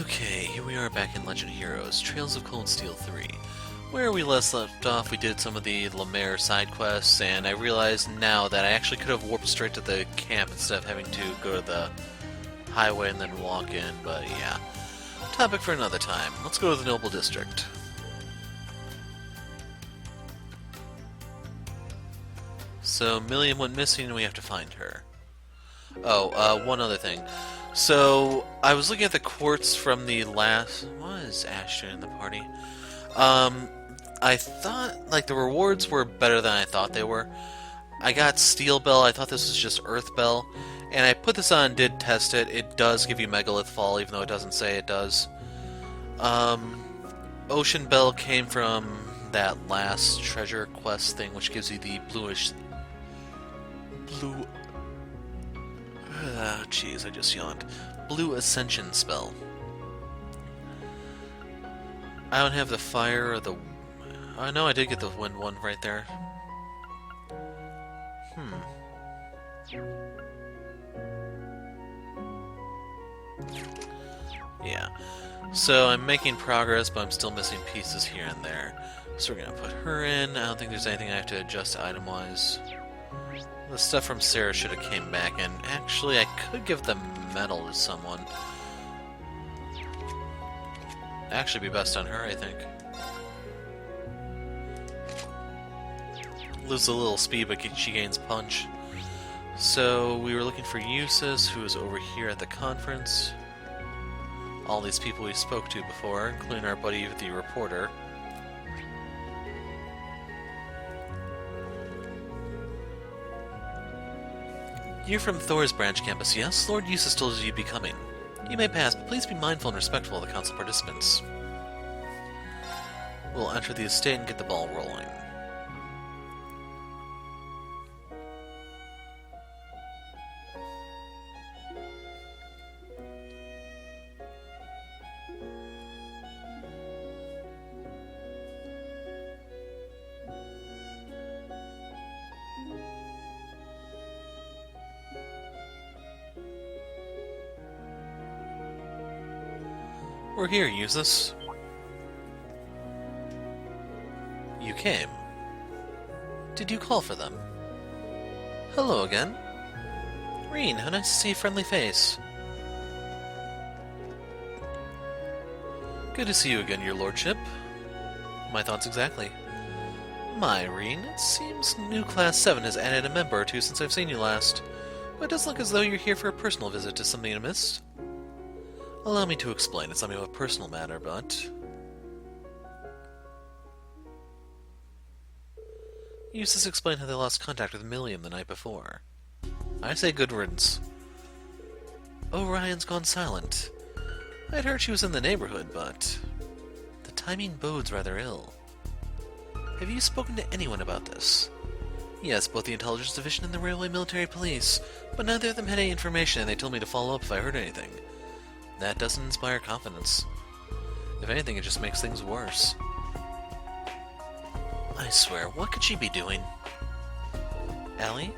Okay, here we are back in Legend Heroes, Trails of Cold Steel 3. Where we last left off, we did some of the Lemaire side quests, and I realized now that I actually could have warped straight to the camp instead of having to go to the highway and then walk in, but yeah. Topic for another time. Let's go to the Noble District. So, Millium went missing and we have to find her. Oh, one other thing. So, I was looking at the quartz from the last... What is Ashton in the party? I thought, like, the rewards were better than I thought they were. I got Steel Bell, I thought this was just Earth Bell. And I put this on and did test it. It does give you Megalith Fall, even though it doesn't say it does. Ocean Bell came from that last treasure quest thing, which gives you the bluish... Blue... Jeez, I just yawned. Blue Ascension spell. I don't have the fire or the... Oh, no, I did get the wind one right there. Yeah. So I'm making progress, but I'm still missing pieces here and there. So we're gonna put her in. I don't think there's anything I have to adjust item-wise. The stuff from Sarah should have came back, and actually I could give the medal to someone. Actually be best on her, I think. Loses a little speed, but she gains punch. So we were looking for Eustace, who was over here at the conference. All these people we spoke to before, including our buddy the reporter. You're from Thor's branch campus, yes? Lord Eustace told you you'd be coming. You may pass, but please be mindful and respectful of the council participants. We'll enter the estate and get the ball rolling. We're here, Eustace. You came. Did you call for them? Hello again. Reen, how nice to see a friendly face. Good to see you again, your lordship. My thoughts exactly. My, Reen, it seems new Class 7 has added a member or two since I've seen you last. But it does look as though you're here for a personal visit to something you missed. Allow me to explain. It's something of a personal matter, but... Eustace explained how they lost contact with Millium the night before. I say good riddance. Orion's gone silent. I'd heard she was in the neighborhood, but... the timing bodes rather ill. Have you spoken to anyone about this? Yes, both the Intelligence Division and the Railway Military Police, but neither of them had any information and they told me to follow up if I heard anything. That doesn't inspire confidence. If anything, it just makes things worse. I swear, what could she be doing? Allie?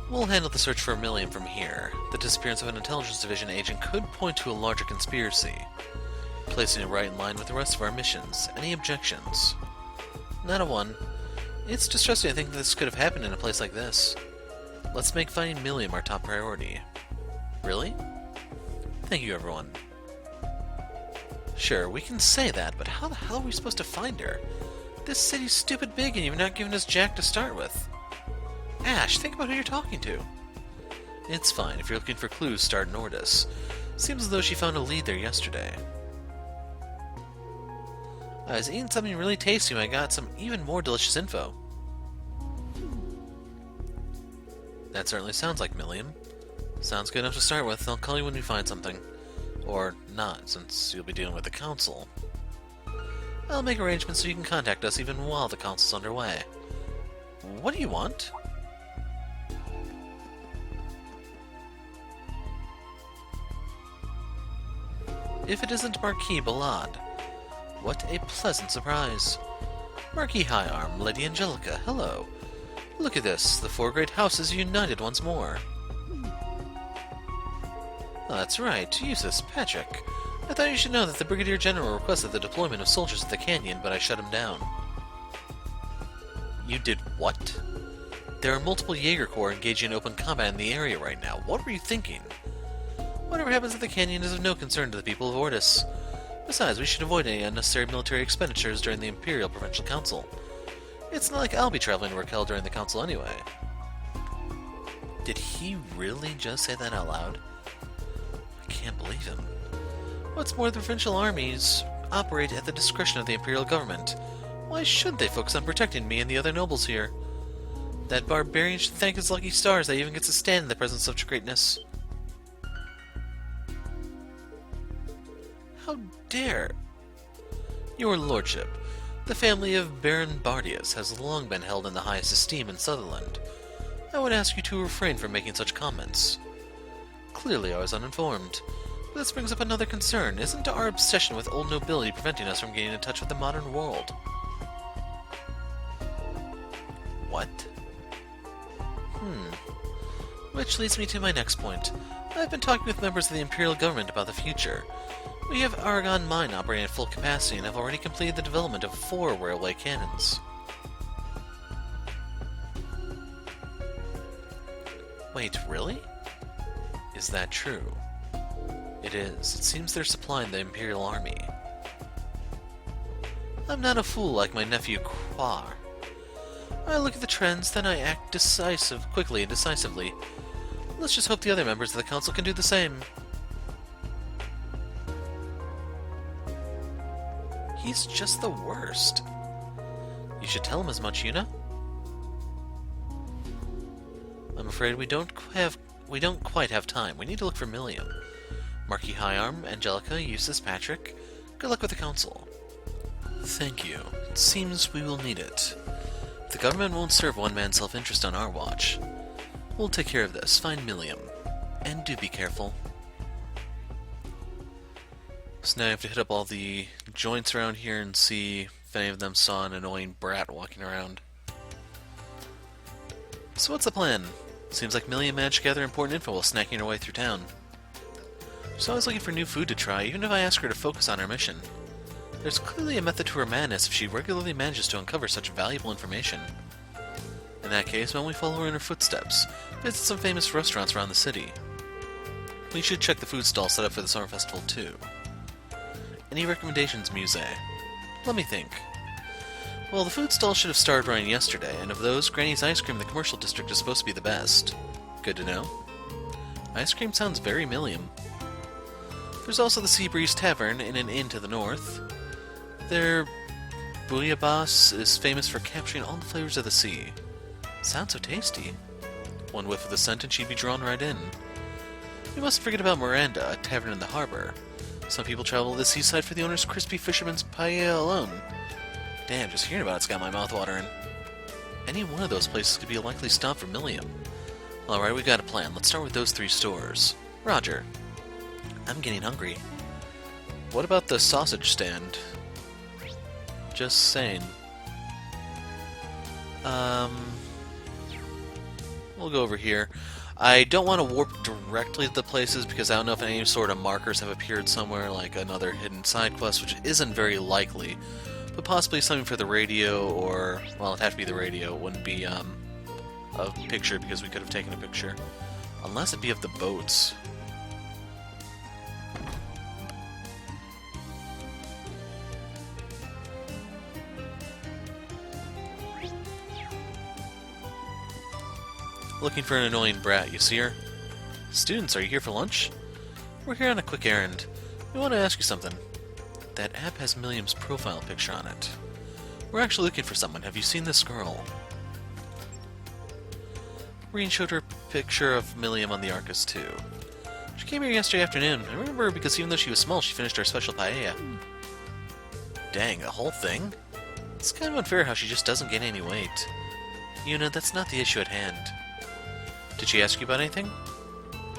We'll handle the search for Millium from here. The disappearance of an Intelligence Division agent could point to a larger conspiracy. Placing it right in line with the rest of our missions. Any objections? Not a one. It's distressing to think that this could have happened in a place like this. Let's make finding Millium our top priority. Really? Thank you, everyone. Sure, we can say that, but how the hell are we supposed to find her? This city's stupid big and you've not given us jack to start with. Ash, think about who you're talking to. It's fine. If you're looking for clues, start Nordis. Seems as though she found a lead there yesterday. I was eating something really tasty when I got some even more delicious info. That certainly sounds like Millium. Sounds good enough to start with. I'll call you when we find something. Or not, since you'll be dealing with the council. I'll make arrangements so you can contact us even while the council's underway. What do you want? If it isn't Marquis Ballade. What a pleasant surprise. Marquis Higharm, Lady Angelica, hello. Look at this, the four great houses united once more. Oh, that's right, Eustace, Patrick. I thought you should know that the Brigadier General requested the deployment of soldiers at the canyon, but I shut him down. You did what? There are multiple Jaeger Corps engaging in open combat in the area right now. What were you thinking? Whatever happens at the canyon is of no concern to the people of Ortis. Besides, we should avoid any unnecessary military expenditures during the Imperial Provincial Council. It's not like I'll be traveling to Raquel during the council anyway. Did he really just say that out loud? I can't believe him. What's more, the provincial armies operate at the discretion of the Imperial government. Why should they focus on protecting me and the other nobles here? That barbarian should thank his lucky stars that he even gets to stand in the presence of such greatness. How dare! Your lordship, the family of Baron Bardius has long been held in the highest esteem in Sutherland. I would ask you to refrain from making such comments. Clearly I was uninformed. But this brings up another concern. Isn't our obsession with old nobility preventing us from getting in touch with the modern world? What? Which leads me to my next point. I've been talking with members of the Imperial government about the future. We have Aragon Mine operating at full capacity and have already completed the development of 4 railway cannons. Wait, really? Is that true? It is. It seems they're supplying the Imperial Army. I'm not a fool like my nephew Quar. I look at the trends, then I act quickly and decisively. Let's just hope the other members of the council can do the same. He's just the worst. You should tell him as much, Yuna. I'm afraid we don't quite have time. We need to look for Millium. Marquis Higharm, Angelica, Eustace, Patrick. Good luck with the council. Thank you. It seems we will need it. The government won't serve one man's self-interest on our watch. We'll take care of this. Find Millium. And do be careful. So now I have to hit up all the joints around here and see if any of them saw an annoying brat walking around. So what's the plan? Seems like Millium managed to gather important info while snacking her way through town. She's always looking for new food to try, even if I ask her to focus on her mission. There's clearly a method to her madness if she regularly manages to uncover such valuable information. In that case, why don't we follow her in her footsteps, visit some famous restaurants around the city. We should check the food stall set up for the summer festival too. Any recommendations, Muse? Let me think. Well, the food stall should have started running yesterday, and of those, Granny's Ice Cream in the commercial district is supposed to be the best. Good to know. Ice cream sounds very Millium. There's also the Seabreeze Tavern in an inn to the north. Their bouillabaisse is famous for capturing all the flavors of the sea. Sounds so tasty. One whiff of the scent and she'd be drawn right in. We mustn't forget about Miranda, a tavern in the harbor. Some people travel to the seaside for the owner's crispy fisherman's paella alone. Damn, just hearing about it's got my mouth watering. Any one of those places could be a likely stop for Millium. Alright, we got a plan. Let's start with those 3 stores. Roger. I'm getting hungry. What about the sausage stand? Just saying. We'll go over here. I don't want to warp directly to the places because I don't know if any sort of markers have appeared somewhere, like another hidden side quest, which isn't very likely. But possibly something for the radio, or, well, it'd have to be the radio. It wouldn't be a picture because we could have taken a picture. Unless it be of the boats. Looking for an annoying brat, you see her? Students, are you here for lunch? We're here on a quick errand. We want to ask you something. That app has Millium's profile picture on it. We're actually looking for someone. Have you seen this girl? Reen showed her a picture of Millium on the Arcus too. She came here yesterday afternoon. I remember her because even though she was small, she finished our special paella. Dang, the whole thing? It's kind of unfair how she just doesn't gain any weight. Yuna, that's not the issue at hand. Did she ask you about anything?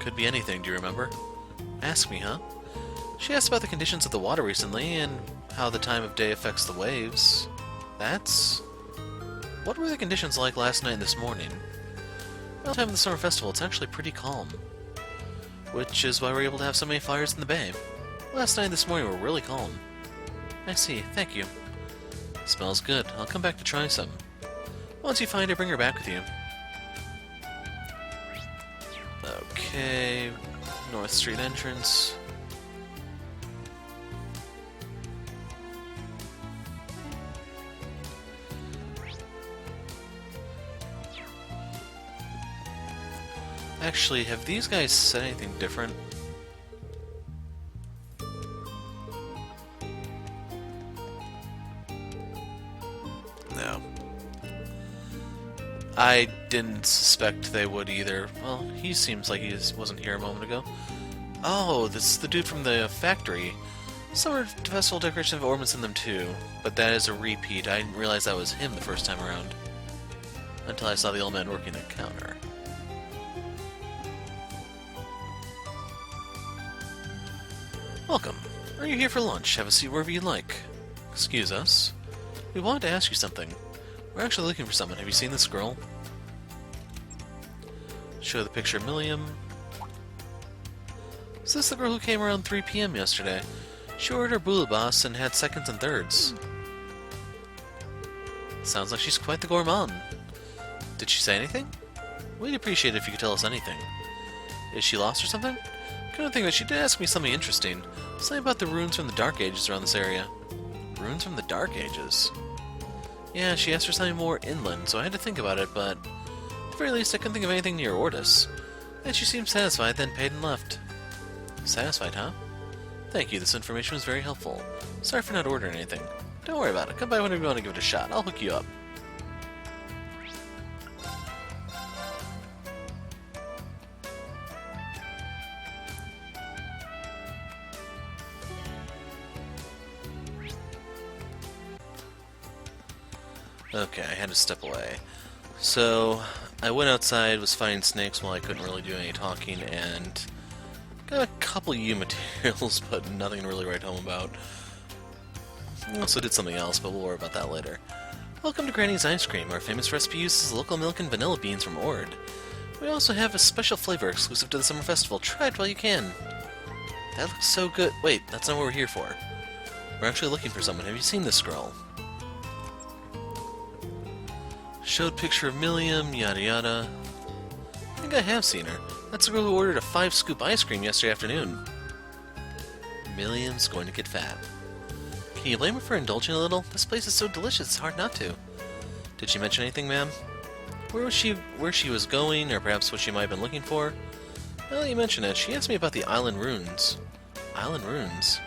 Could be anything, do you remember? Ask me, huh? She asked about the conditions of the water recently, and how the time of day affects the waves. That's... What were the conditions like last night and this morning? Around the time of the summer festival, it's actually pretty calm. which is why we're able to have so many fires in the bay. Last night and this morning were really calm. I see, thank you. Smells good. I'll come back to try some. Once you find her, bring her back with you. Okay, North Street entrance. Actually, have these guys said anything different? No. I didn't suspect they would either. Well, he seems like he wasn't here a moment ago. Oh, this is the dude from the factory. Summer festival decorations have ornaments in them too, but that is a repeat. I didn't realize that was him the first time around. Until I saw the old man working the counter. Welcome. Are you here for lunch? Have a seat wherever you like. Excuse us. We wanted to ask you something. We're actually looking for someone. Have you seen this girl? Show the picture of Millium. Is this the girl who came around 3 p.m. yesterday? She ordered her boulabas and had seconds and thirds. Sounds like she's quite the gourmand. Did she say anything? We'd appreciate it if you could tell us anything. Is she lost or something? Couldn't think of it. She did ask me something interesting. Something about the ruins from the Dark Ages around this area. Ruins from the Dark Ages? Yeah, she asked for something more inland, so I had to think about it, but at the very least I couldn't think of anything near Ortis. And she seemed satisfied, then paid and left. Satisfied, huh? Thank you, this information was very helpful. Sorry for not ordering anything. Don't worry about it. Come by whenever you want to give it a shot. I'll hook you up. Okay, I had to step away. So, I went outside, was fighting snakes while I couldn't really do any talking, and got a couple U materials, but nothing to really write home about. I also did something else, but we'll worry about that later. Welcome to Granny's Ice Cream. Our famous recipe uses local milk and vanilla beans from Ord. We also have a special flavor exclusive to the summer festival. Try it while you can. That looks so good. Wait, that's not what we're here for. We're actually looking for someone. Have you seen this girl? Showed picture of Millium, yada yada. I think I have seen her. That's the girl who ordered a 5-scoop ice cream yesterday afternoon. Millium's going to get fat. Can you blame her for indulging a little? This place is so delicious, it's hard not to. Did she mention anything, ma'am? Where she was going, or perhaps what she might have been looking for? Now that you mention it, she asked me about the island ruins. Island ruins?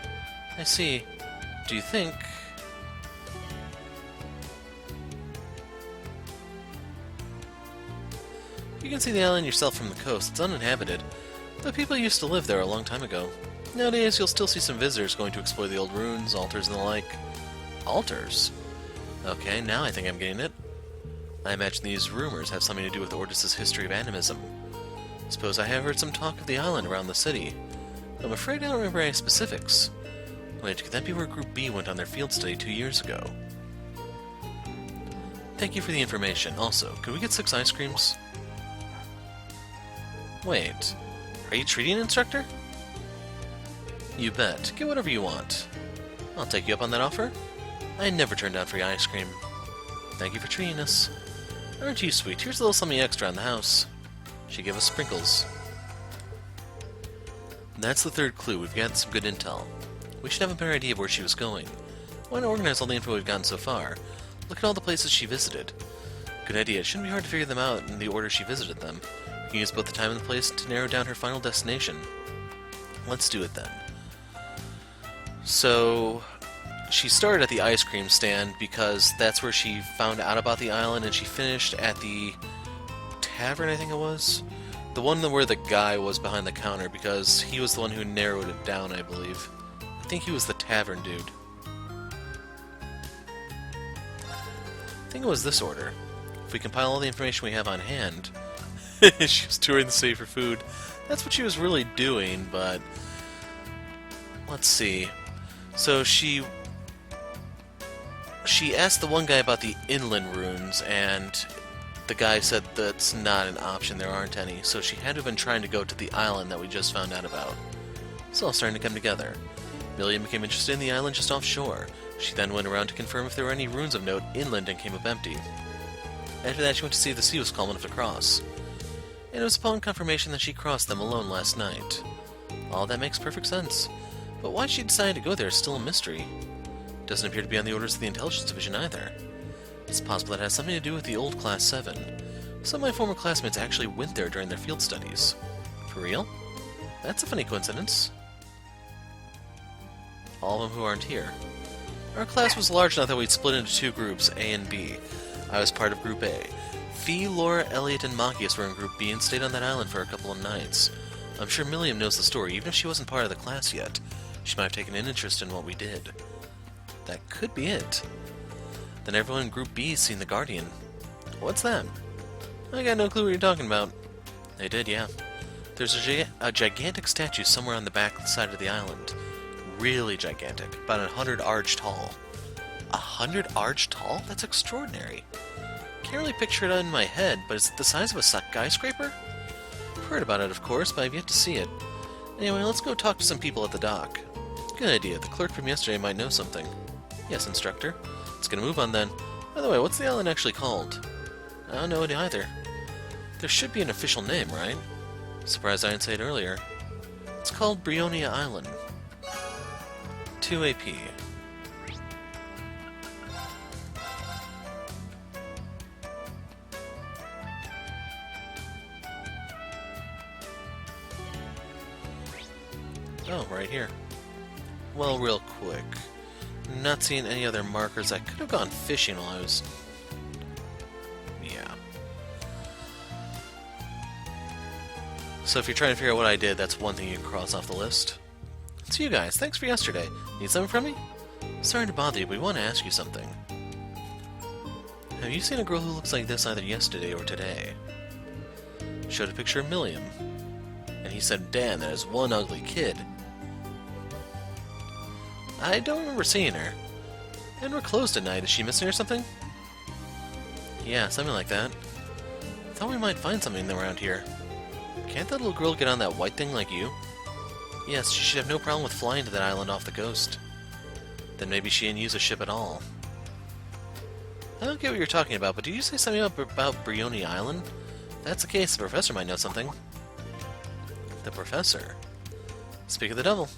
I see. Do you think... You can see the island yourself from the coast. It's uninhabited, but people used to live there a long time ago. Nowadays, you'll still see some visitors going to explore the old ruins, altars, and the like. Altars? Okay, now I think I'm getting it. I imagine these rumors have something to do with Ortis' history of animism. Suppose I have heard some talk of the island around the city. I'm afraid I don't remember any specifics. Wait, could that be where Group B went on their field study 2 years ago? Thank you for the information. Also, could we get 6 ice creams? Wait, are you treating instructor? You bet. Get whatever you want. I'll take you up on that offer. I never turn down free ice cream. Thank you for treating us. Aren't you sweet? Here's a little something extra on the house. She gave us sprinkles. That's the third clue. We've gotten some good intel. We should have a better idea of where she was going. Why not organize all the info we've gotten so far? Look at all the places she visited. Good idea. It shouldn't be hard to figure them out in the order she visited them. We can use both the time and the place to narrow down her final destination. Let's do it then. So, she started at the ice cream stand because that's where she found out about the island, and she finished at the tavern, I think it was? The one where the guy was behind the counter, because he was the one who narrowed it down, I believe. I think he was the tavern dude. I think it was this order. If we compile all the information we have on hand... She was touring the city for food. That's what she was really doing, but... Let's see. So she asked the one guy about the inland ruins, and the guy said that's not an option, there aren't any, so she had to have been trying to go to the island that we just found out about. It's all starting to come together. Millium became interested in the island just offshore. She then went around to confirm if there were any ruins of note inland and came up empty. After that, she went to see if the sea was calm enough to cross. And it was upon confirmation that she crossed them alone last night. All that makes perfect sense. But why she decided to go there is still a mystery. Doesn't appear to be on the orders of the Intelligence Division either. It's possible that it has something to do with the old Class 7. Some of my former classmates actually went there during their field studies. For real? That's a funny coincidence. All of them who aren't here. Our class was large enough that we'd split into two groups, A and B. I was part of Group A. Fee, Laura, Elliot, and Machias were in Group B and stayed on that island for a couple of nights. I'm sure Millium knows the story, even if she wasn't part of the class yet. She might have taken an interest in what we did. That could be it. Then everyone in Group B has seen the Guardian. What's that? I got no clue what you're talking about. They did, yeah. There's a gigantic statue somewhere on the back side of the island. Really gigantic. About 100 arch tall. 100 arch tall? That's extraordinary. Can't really picture it in my head, but is it the size of a skyscraper? I've heard about it, of course, but I've yet to see it. Anyway, let's go talk to some people at the dock. Good idea. The clerk from yesterday might know something. Yes, instructor. Let's get a move on then. By the way, what's the island actually called? I don't know it either. There should be an official name, right? Surprised I didn't say it earlier. It's called Bryonia Island. 2 AP. Oh, right here. Well, real quick. Not seeing any other markers. I could have gone fishing while I was... Yeah. So if you're trying to figure out what I did, that's one thing you can cross off the list. It's you guys. Thanks for yesterday. Need something from me? Sorry to bother you, but we want to ask you something. Have you seen a girl who looks like this either yesterday or today? Showed a picture of Millium. And he said, damn, that is one ugly kid. I don't remember seeing her. And we're closed at night. Is she missing or something? Yeah, something like that. Thought we might find something around here. Can't that little girl get on that white thing like you? Yes, she should have no problem with flying to that island off the coast. Then maybe she didn't use a ship at all. I don't get what you're talking about, but did you say something about Bryonia Island? If that's the case, the professor might know something. The professor? Speak of the devil.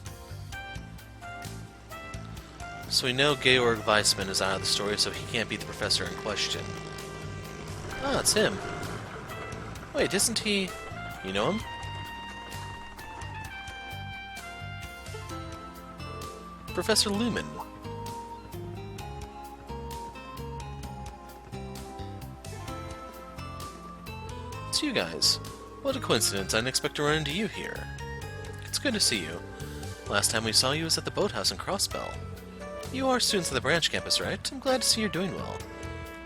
So we know Georg Weissman is out of the story, so he can't be the professor in question. Ah, it's him. Wait, isn't he... You know him? Professor Lumen. It's you guys. What a coincidence, I didn't expect to run into you here. It's good to see you. Last time we saw you was at the boathouse in Crossbell. You are students of the branch campus, right? I'm glad to see you're doing well.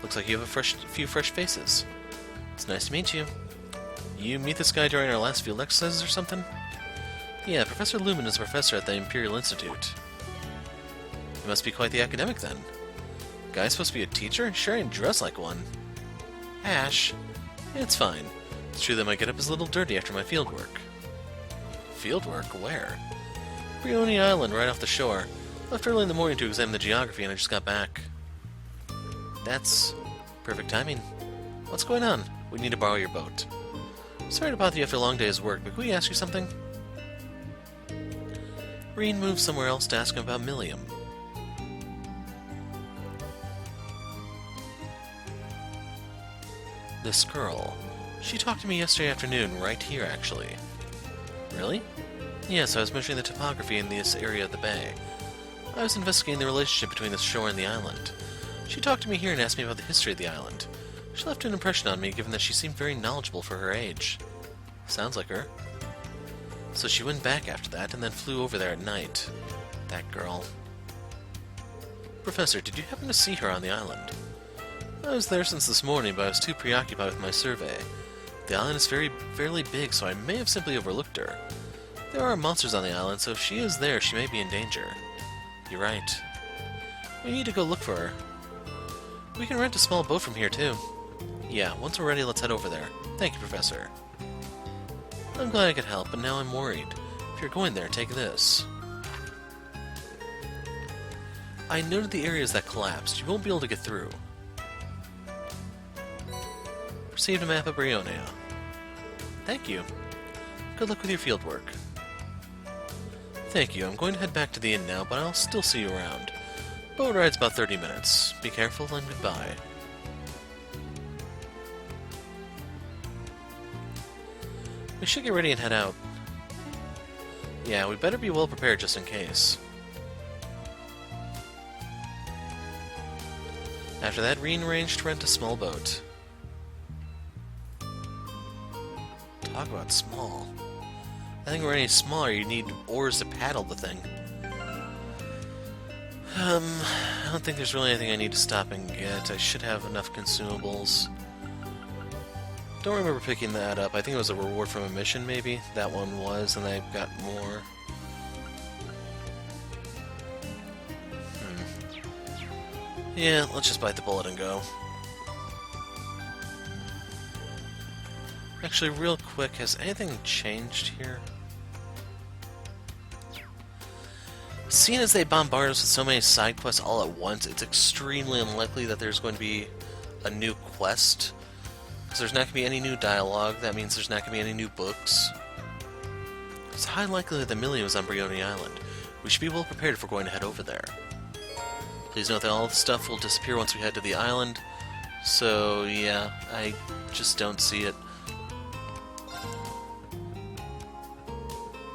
Looks like you have a few fresh faces. It's nice to meet you. You meet this guy during our last field exercises or something? Yeah, Professor Lumen is a professor at the Imperial Institute. He must be quite the academic then. Guy's supposed to be a teacher? Sure ain't dressed like one. Ash. It's fine. It's true that my getup is a little dirty after my fieldwork. Fieldwork? Where? Bryonia Island, right off the shore. Left early in the morning to examine the geography and I just got back. That's perfect timing. What's going on? We need to borrow your boat. Sorry to bother you after a long day's work, but can we ask you something? Reen moved somewhere else to ask him about Millium. This girl. She talked to me yesterday afternoon, right here actually. Really? Yes, I was measuring the topography in this area of the bay. I was investigating the relationship between the shore and the island. She talked to me here and asked me about the history of the island. She left an impression on me, given that she seemed very knowledgeable for her age. Sounds like her. So she went back after that, and then flew over there at night. That girl. Professor, did you happen to see her on the island? I was there since this morning, but I was too preoccupied with my survey. The island is fairly big, so I may have simply overlooked her. There are monsters on the island, so if she is there, she may be in danger. You're right. We need to go look for her. We can rent a small boat from here, too. Yeah, once we're ready, let's head over there. Thank you, Professor. I'm glad I could help, but now I'm worried. If you're going there, take this. I noted the areas that collapsed. You won't be able to get through. Received a map of Bryonia. Thank you. Good luck with your fieldwork. Thank you. I'm going to head back to the inn now, but I'll still see you around. Boat ride's about 30 minutes. Be careful and goodbye. We should get ready and head out. Yeah, we better be well prepared just in case. After that, rearranged to rent a small boat. Talk about small. I think we're any smaller, you need oars to paddle the thing. I don't think there's really anything I need to stop and get. I should have enough consumables. Don't remember picking that up. I think it was a reward from a mission, maybe? That one was, and I got more. Yeah, let's just bite the bullet and go. Actually, real quick, has anything changed here? Seeing as they bombard us with so many side quests all at once, it's extremely unlikely that there's going to be a new quest. Because there's not going to be any new dialogue, that means there's not going to be any new books. It's highly likely that Millium is on Bryonia Island. We should be well prepared if we're going to head over there. Please note that all the stuff will disappear once we head to the island. So, yeah, I just don't see it.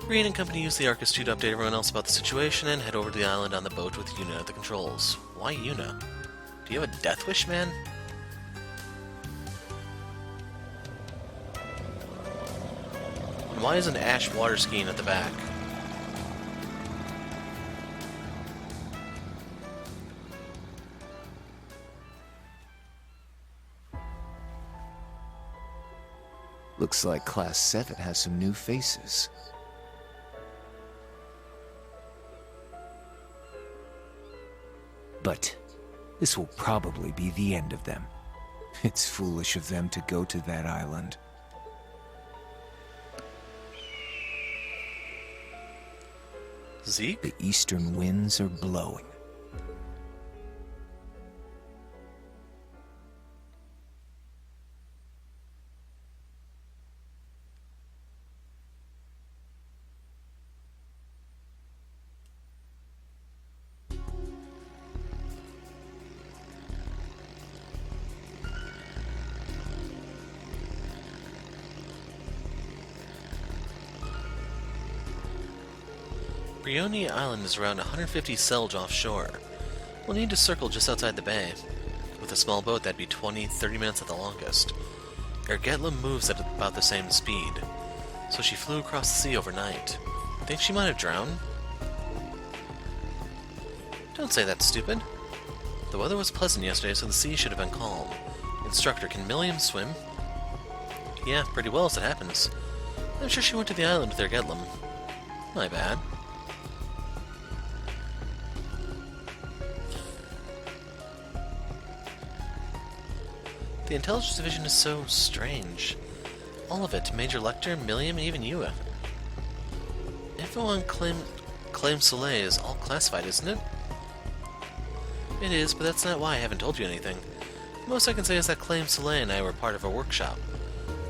Green and company use the Arcus 2 to update everyone else about the situation and head over to the island on the boat with Yuna at the controls. Why Yuna? Do you have a death wish, man? And why isn't Ash water skiing at the back? Looks like Class 7 has some new faces. But this will probably be the end of them. It's foolish of them to go to that island. Zeke? The eastern winds are blowing. Bryonia Island is around 150 selj offshore. We'll need to circle just outside the bay. With a small boat, that'd be 20-30 minutes at the longest. Ergetlum moves at about the same speed, so she flew across the sea overnight. Think she might have drowned? Don't say that's stupid. The weather was pleasant yesterday, so the sea should have been calm. Instructor, can Millium swim? Yeah, pretty well as it happens. I'm sure she went to the island with Ergetlum. My bad. The Intelligence Division is so strange. All of it, Major Lecter, Millium, even you. Info on Claim Soleil is all classified, isn't it? It is, but that's not why I haven't told you anything. The most I can say is that Claim Soleil and I were part of a workshop.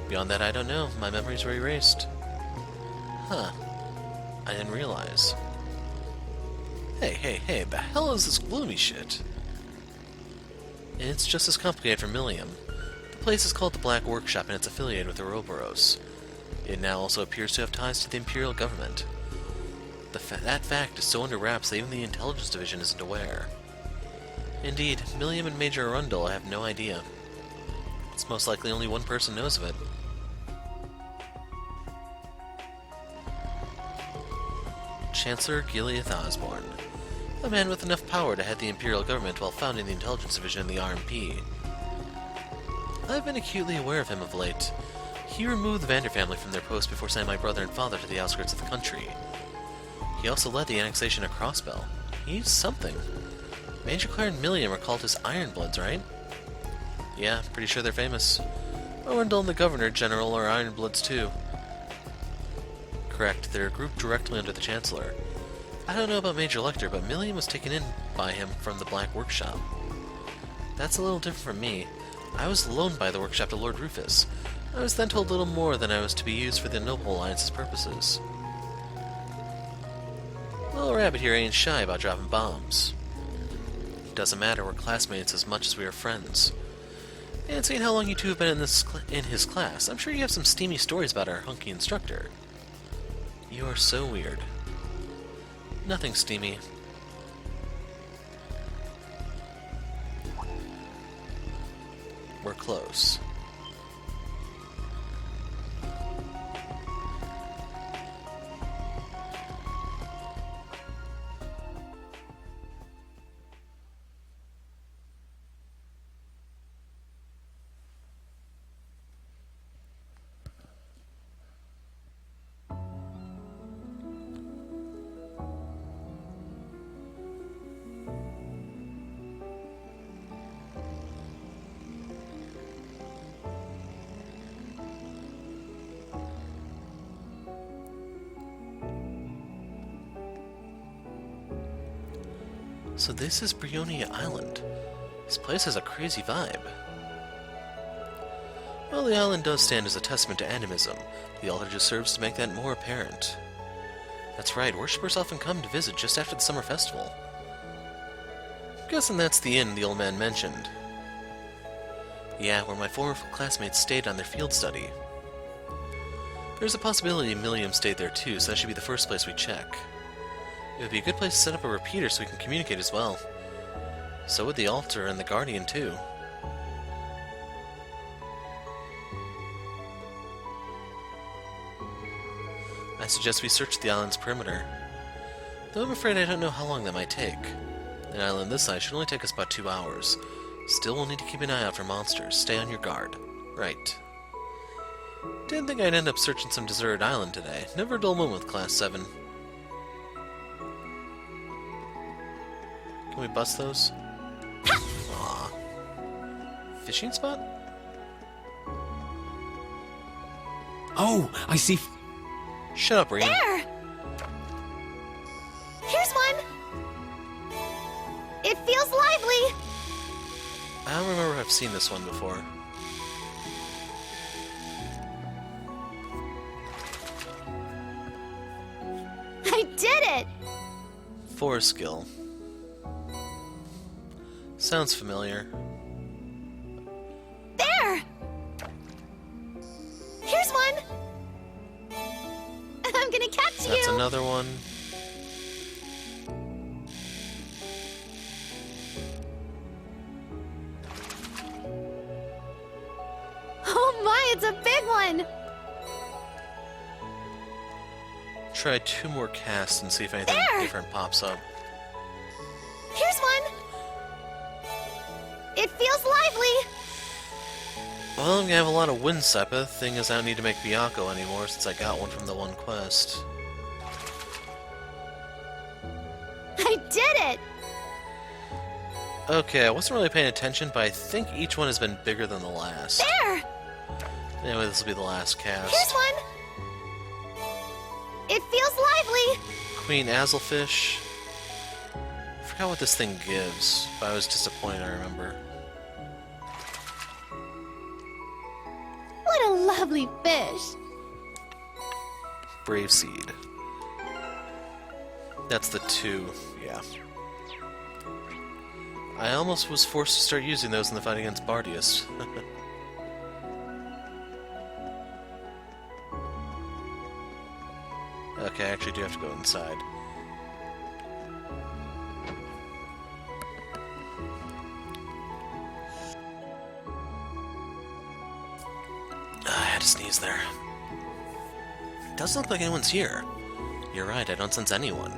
Beyond that, I don't know. My memories were erased. Huh. I didn't realize. Hey, the hell is this gloomy shit? It's just as complicated for Millium. The place is called the Black Workshop and it's affiliated with the Ouroboros. It now also appears to have ties to the Imperial government. That fact is so under wraps that even the Intelligence Division isn't aware. Indeed, Millium and Major Arundel have no idea. It's most likely only one person knows of it. Chancellor Gileath Osborne. A man with enough power to head the Imperial government while founding the Intelligence Division in the RMP. I've been acutely aware of him of late. He removed the Vander family from their post before sending my brother and father to the outskirts of the country. He also led the annexation of Crossbell. He's something. Major Claire and Millium are called his Ironbloods, right? Yeah, pretty sure they're famous. Orendel and the Governor General are Ironbloods too. Correct, they're grouped directly under the Chancellor. I don't know about Major Lecter, but Millium was taken in by him from the Black Workshop. That's a little different from me. I was loaned by the workshop to Lord Rufus. I was then told little more than I was to be used for the Noble Alliance's purposes. Little Rabbit here ain't shy about dropping bombs. Doesn't matter, we're classmates as much as we are friends. And seeing how long you two have been in his class, I'm sure you have some steamy stories about our hunky instructor. You are so weird. Nothing steamy. We're close. So this is Bryonia Island. This place has a crazy vibe. Well, the island does stand as a testament to animism. The altar just serves to make that more apparent. That's right, worshippers often come to visit just after the summer festival. I'm guessing that's the inn the old man mentioned. Yeah, where my former classmates stayed on their field study. There's a possibility Millium stayed there too, so that should be the first place we check. It would be a good place to set up a repeater so we can communicate as well. So would the altar and the guardian too. I suggest we search the island's perimeter. Though I'm afraid I don't know how long that might take. An island this size should only take us about 2 hours. Still, we'll need to keep an eye out for monsters. Stay on your guard. Right. Didn't think I'd end up searching some deserted island today. Never a dull moment with Class 7. Can we bust those? Aww. Fishing spot? Oh, I see. Shut up, Rian. There! Here's one! It feels lively! I don't remember if I've seen this one before. I did it! Forest skill. Sounds familiar. There! Here's one! I'm gonna catch you! That's another one. Oh my, it's a big one! Try 2 more casts and see if anything There! different pops up. Here's one! It feels lively! Well, I'm gonna have a lot of wind Sepith. Thing is, I don't need to make Byakko anymore since I got one from the one quest. I did it! Okay, I wasn't really paying attention, but I think each one has been bigger than the last. There! Anyway, this will be the last Here's cast. one! It feels lively! Queen Azelfish. I forgot what this thing gives, but I was disappointed, I remember. What a lovely fish! Brave Seed. That's the 2, yeah. I almost was forced to start using those in the fight against Bardius. Okay, I actually do have to go inside. I had to sneeze there. Doesn't look like anyone's here. You're right, I don't sense anyone.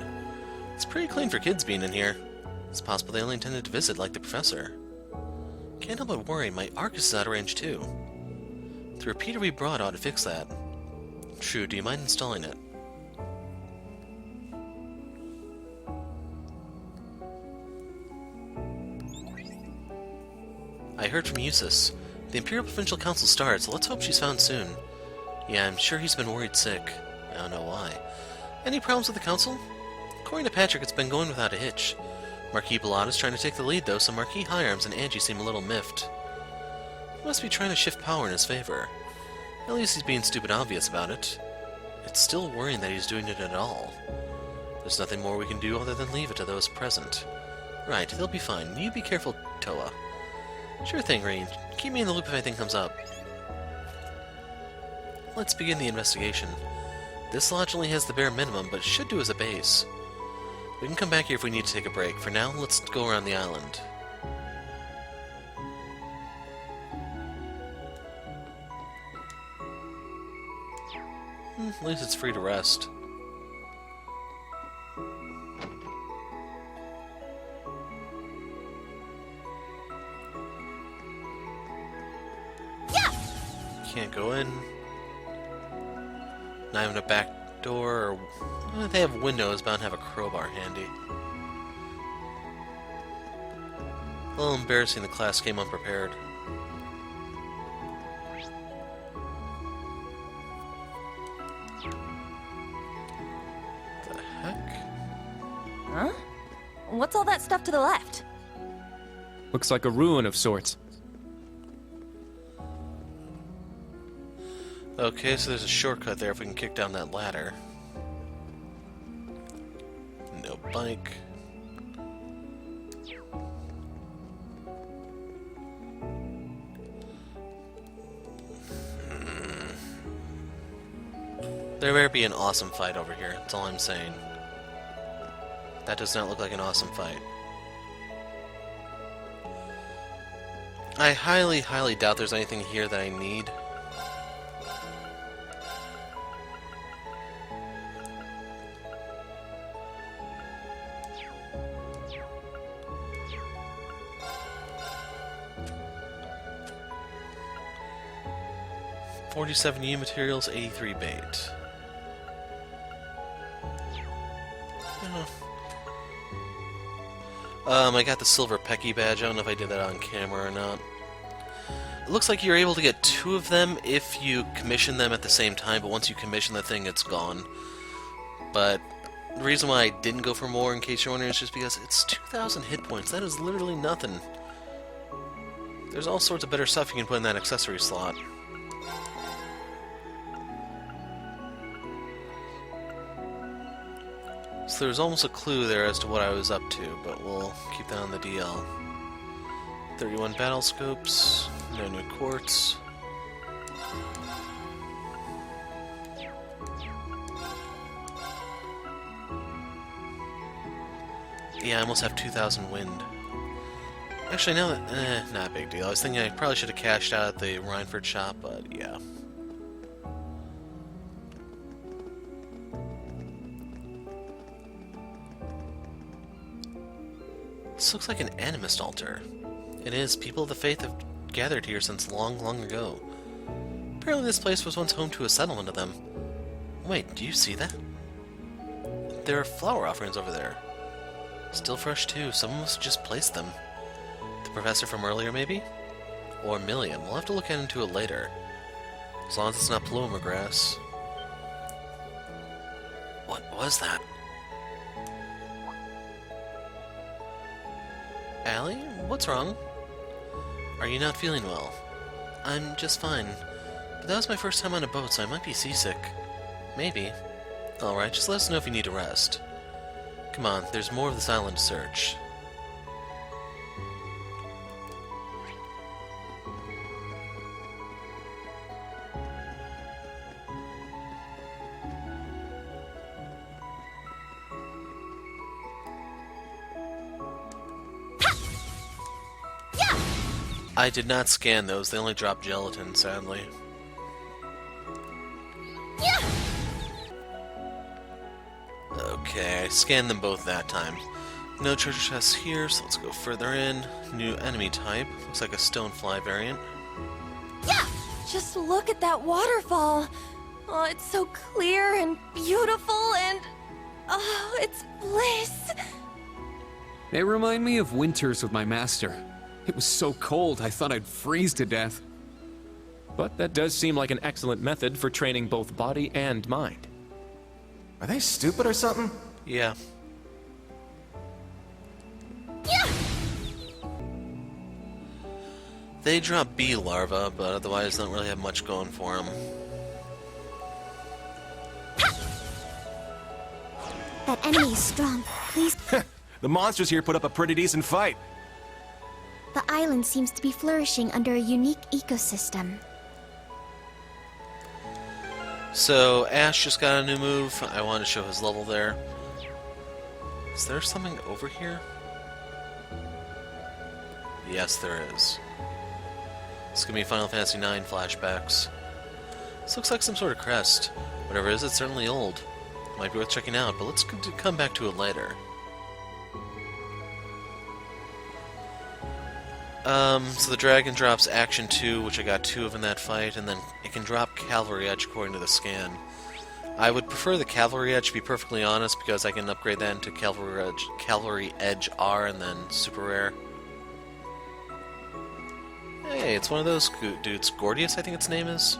It's pretty clean for kids being in here. It's possible they only intended to visit like the professor. Can't help but worry, my Arcus is out of range too. The repeater we brought ought to fix that. True, do you mind installing it? I heard from Eustace. The Imperial Provincial Council starts, so let's hope she's found soon. Yeah, I'm sure he's been worried sick. I don't know why. Any problems with the Council? According to Patrick, it's been going without a hitch. Marquis Bellata's trying to take the lead, though, so Marquis Higharms and Angie seem a little miffed. He must be trying to shift power in his favor. At least he's being stupid obvious about it. It's still worrying that he's doing it at all. There's nothing more we can do other than leave it to those present. Right, they'll be fine. You be careful, Toa. Sure thing, Rean. Keep me in the loop if anything comes up. Let's begin the investigation. This lodge only has the bare minimum, but should do as a base. We can come back here if we need to take a break. For now, let's go around the island. At least it's free to rest. Can't go in. Not even a back door, or they have windows, but I don't have a crowbar handy. A little embarrassing the class came unprepared. The heck? Huh? What's all that stuff to the left? Looks like a ruin of sorts. Okay, so there's a shortcut there if we can kick down that ladder. No bike. There better be an awesome fight over here, that's all I'm saying. That does not look like an awesome fight. I highly, highly doubt there's anything here that I need. $47 materials, 83 bait. I got the silver Pecky badge. I don't know if I did that on camera or not. It looks like you're able to get 2 of them if you commission them at the same time, but once you commission the thing, it's gone. But the reason why I didn't go for more, in case you're wondering, is just because it's 2,000 hit points. That is literally nothing. There's all sorts of better stuff you can put in that accessory slot. So there's almost a clue there as to what I was up to, but we'll keep that on the DL. 31 battle scopes, no new quartz. Yeah, I almost have 2,000 wind. Actually, now that... not a big deal. I was thinking I probably should have cashed out at the Rhineford shop, but yeah. This looks like an animist altar. It is. People of the faith have gathered here since long, long ago. Apparently this place was once home to a settlement of them. Wait, do you see that? There are flower offerings over there. Still fresh too. Someone must have just placed them. The professor from earlier, maybe? Or Millium. We'll have to look into it later. As long as it's not paloma grass. What was that? Allie? What's wrong? Are you not feeling well? I'm just fine. But that was my first time on a boat, so I might be seasick. Maybe. Alright, just let us know if you need a rest. Come on, there's more of this island to search. I did not scan those, they only dropped gelatin, sadly. Okay, I scanned them both that time. No treasure chests here, so let's go further in. New enemy type, looks like a stonefly variant. Just look at that waterfall. Oh, it's so clear and beautiful and... oh, it's bliss. They remind me of winters with my master. It was so cold, I thought I'd freeze to death. But that does seem like an excellent method for training both body and mind. Are they stupid or something? Yeah. They drop bee larvae, but otherwise don't really have much going for them. That enemy is strong. Please. The monsters here put up a pretty decent fight. The island seems to be flourishing under a unique ecosystem. So, Ash just got a new move. I want to show his level there. Is there something over here? Yes, there is. It's gonna be Final Fantasy IX flashbacks. This looks like some sort of crest. Whatever it is, it's certainly old. Might be worth checking out, but let's come back to it later. So the dragon drops Action 2, which I got 2 of in that fight, and then it can drop Cavalry Edge according to the scan. I would prefer the Cavalry Edge, to be perfectly honest, because I can upgrade that into Cavalry Edge R and then Super Rare. Hey, it's one of those dudes. Gordius, I think its name is.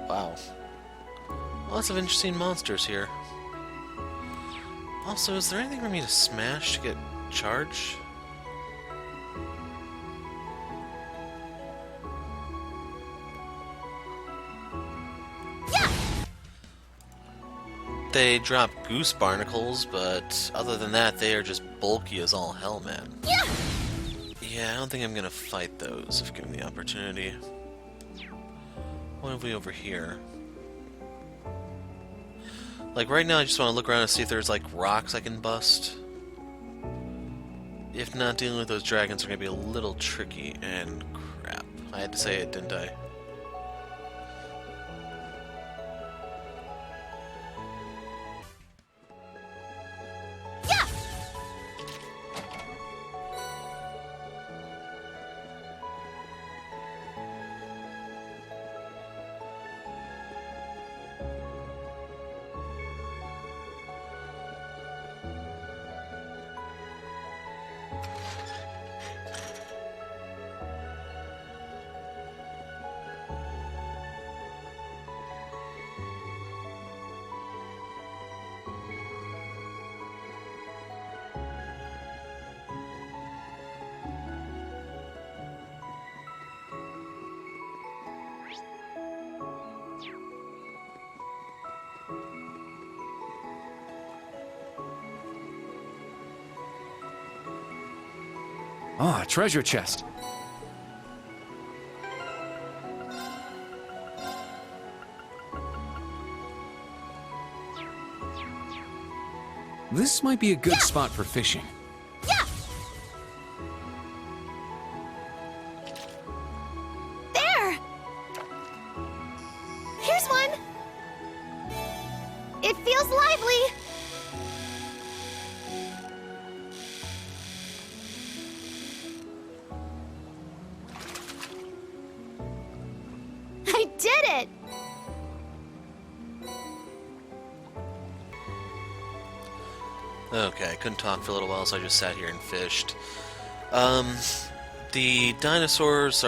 Wow. Lots of interesting monsters here. Also, is there anything for me to smash to get charge? Yeah! They drop goose barnacles, but other than that, they are just bulky as all hell, man. Yeah! Yeah, I don't think I'm gonna fight those if given the opportunity. What have we over here? Like, right now I just want to look around and see if there's, like, rocks I can bust. If not, dealing with those dragons are gonna be a little tricky, and crap. I had to say it, didn't I? Yeah! Ah, treasure chest. This might be a good spot for fishing. Yeah! There! Here's one! It feels lively! I did it! Okay, I couldn't talk for a little while, so I just sat here and fished. The dinosaurs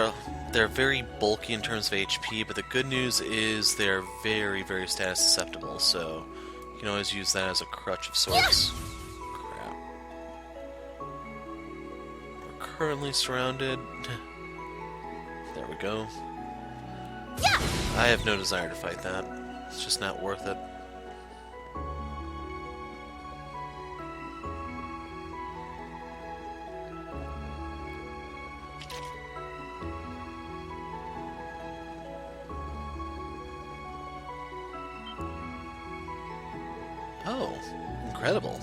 they're very bulky in terms of HP, but the good news is they're very, very status susceptible, so you can always use that as a crutch of sorts. Crap. We're currently surrounded. There we go. I have no desire to fight that. It's just not worth it. Oh, incredible.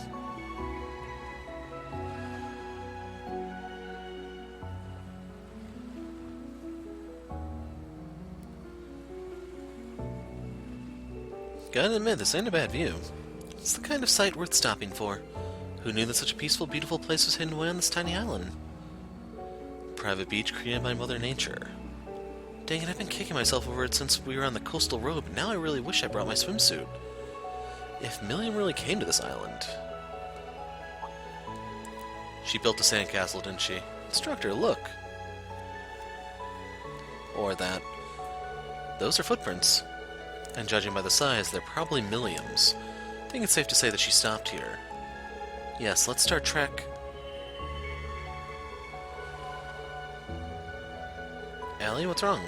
Gotta admit, this ain't a bad view. It's the kind of sight worth stopping for. Who knew that such a peaceful, beautiful place was hidden away on this tiny island? Private beach created by Mother Nature. Dang it, I've been kicking myself over it since we were on the coastal road, but now I really wish I brought my swimsuit. If Millium really came to this island... She built a sandcastle, didn't she? Instructor, look! Or that. Those are footprints. And judging by the size, they're probably Millium's. I think it's safe to say that she stopped here. Yes, let's start trek. Allie, what's wrong?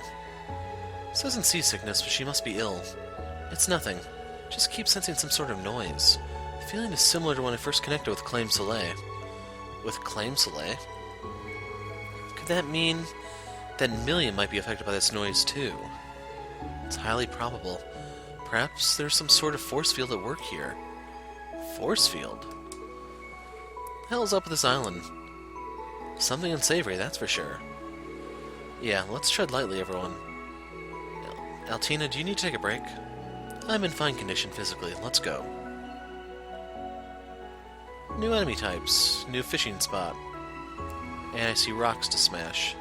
This isn't seasickness, but she must be ill. It's nothing. Just keep sensing some sort of noise. The feeling is similar to when I first connected with Claim Soleil. With Claim Soleil? Could that mean that Millium might be affected by this noise too? It's highly probable. Perhaps there's some sort of force field at work here. Force field? The hell's up with this island? Something unsavory, that's for sure. Yeah, let's tread lightly, everyone. Altina, do you need to take a break? I'm in fine condition physically. Let's go. New enemy types. New fishing spot. And I see rocks to smash.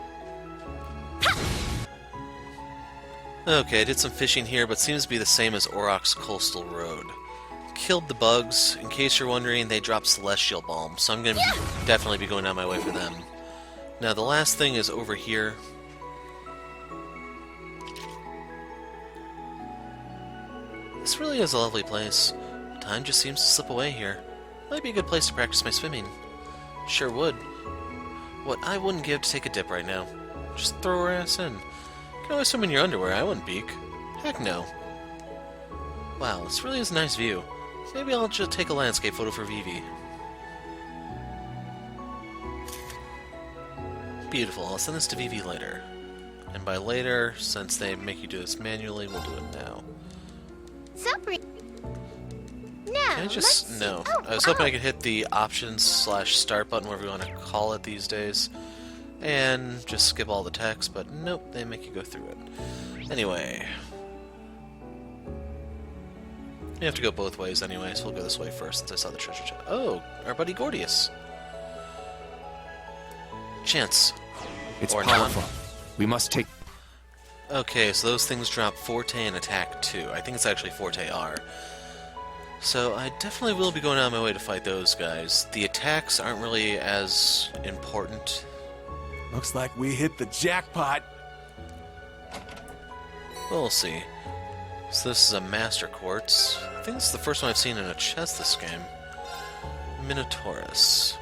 Okay, I did some fishing here, but seems to be the same as Auroch's Coastal Road. Killed the bugs. In case you're wondering, they drop Celestial Balm, so I'm going to definitely be going down my way for them. Now, the last thing is over here. This really is a lovely place. Time just seems to slip away here. Might be a good place to practice my swimming. Sure would. What I wouldn't give to take a dip right now. Just throw her ass in. You can always swim in your underwear, I wouldn't peek. Heck no. Wow, this really is a nice view. Maybe I'll just take a landscape photo for Vivi. Beautiful, I'll send this to Vivi later. And by later, since they make you do this manually, we'll do it now. Sorry. No. Can I just... No. I was hoping I could hit the options/start button, whatever you want to call it these days, and just skip all the text, but nope, they make you go through it. Anyway. You have to go both ways anyway, so we'll go this way first since I saw the treasure chest. Oh, our buddy Gordius. Chance. It's Or powerful. not. We must take... Okay, so those things drop Forte and Attack 2. I think it's actually Forte R. So I definitely will be going out of my way to fight those guys. The attacks aren't really as important. Looks like we hit the jackpot. We'll see. So this is a Master Quartz. I think this is the first one I've seen in a chest this game. Minotaurus.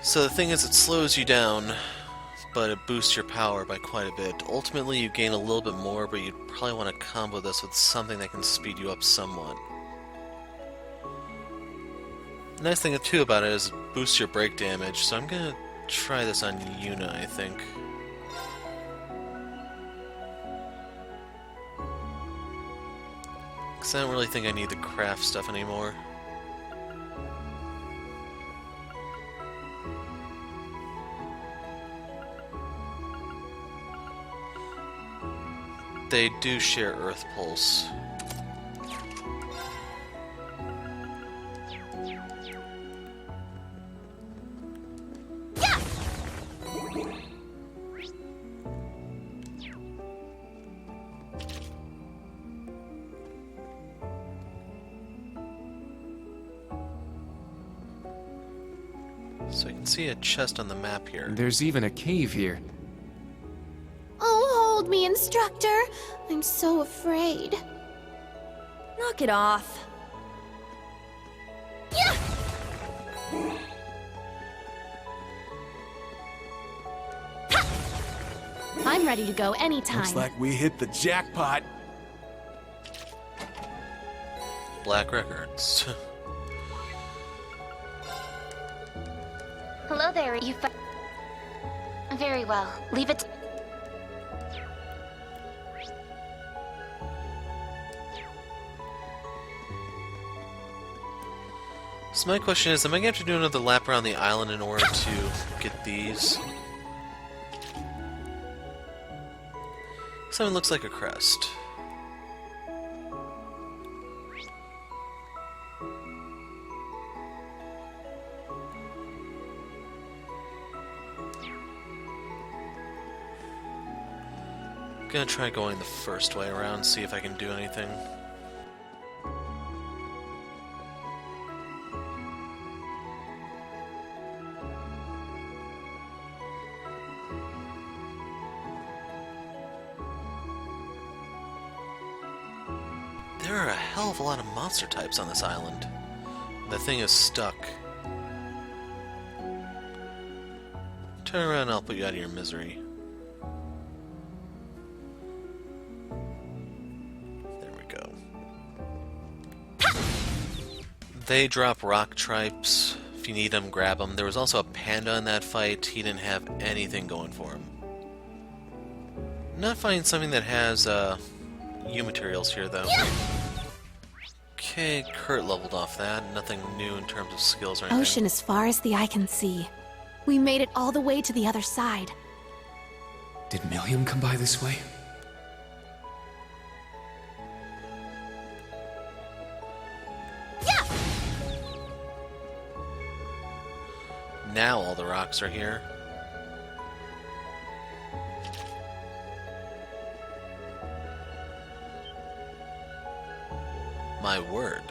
So the thing is, it slows you down, but it boosts your power by quite a bit. Ultimately, you gain a little bit more, but you'd probably want to combo this with something that can speed you up somewhat. The nice thing too about it is it boosts your break damage, so I'm gonna try this on Yuna, I think. Because I don't really think I need the craft stuff anymore. They do share Earth Pulse. So you can see a chest on the map here. There's even a cave here. Oh, hold me, instructor. I'm so afraid. Knock it off. I'm ready to go anytime. Looks like we hit the jackpot. Black Records. Hello there, Very well. Leave it. So my question is, am I going to have to do another lap around the island in order to get these? Something looks like a crest. Gonna try going the first way around, see if I can do anything. There are a hell of a lot of monster types on this island. The thing is stuck. Turn around and I'll put you out of your misery. There we go. They drop rock tripes. If you need them, grab them. There was also a panda in that fight. He didn't have anything going for him. Not finding something that has U materials here, though. Okay, Kurt leveled off that. Nothing new in terms of skills or anything. Ocean as far as the eye can see. We made it all the way to the other side. Did Millium come by this way? Now all the rocks are here. My word.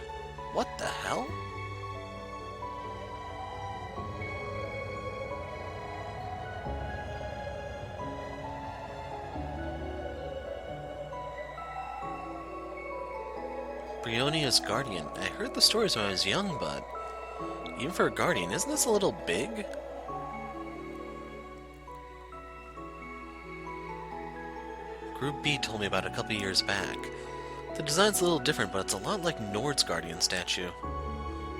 What the hell? Bryonia's guardian. I heard the stories when I was young, but even for a guardian, isn't this a little big? Group B told me about it a couple years back. The design's a little different, but it's a lot like Nord's guardian statue.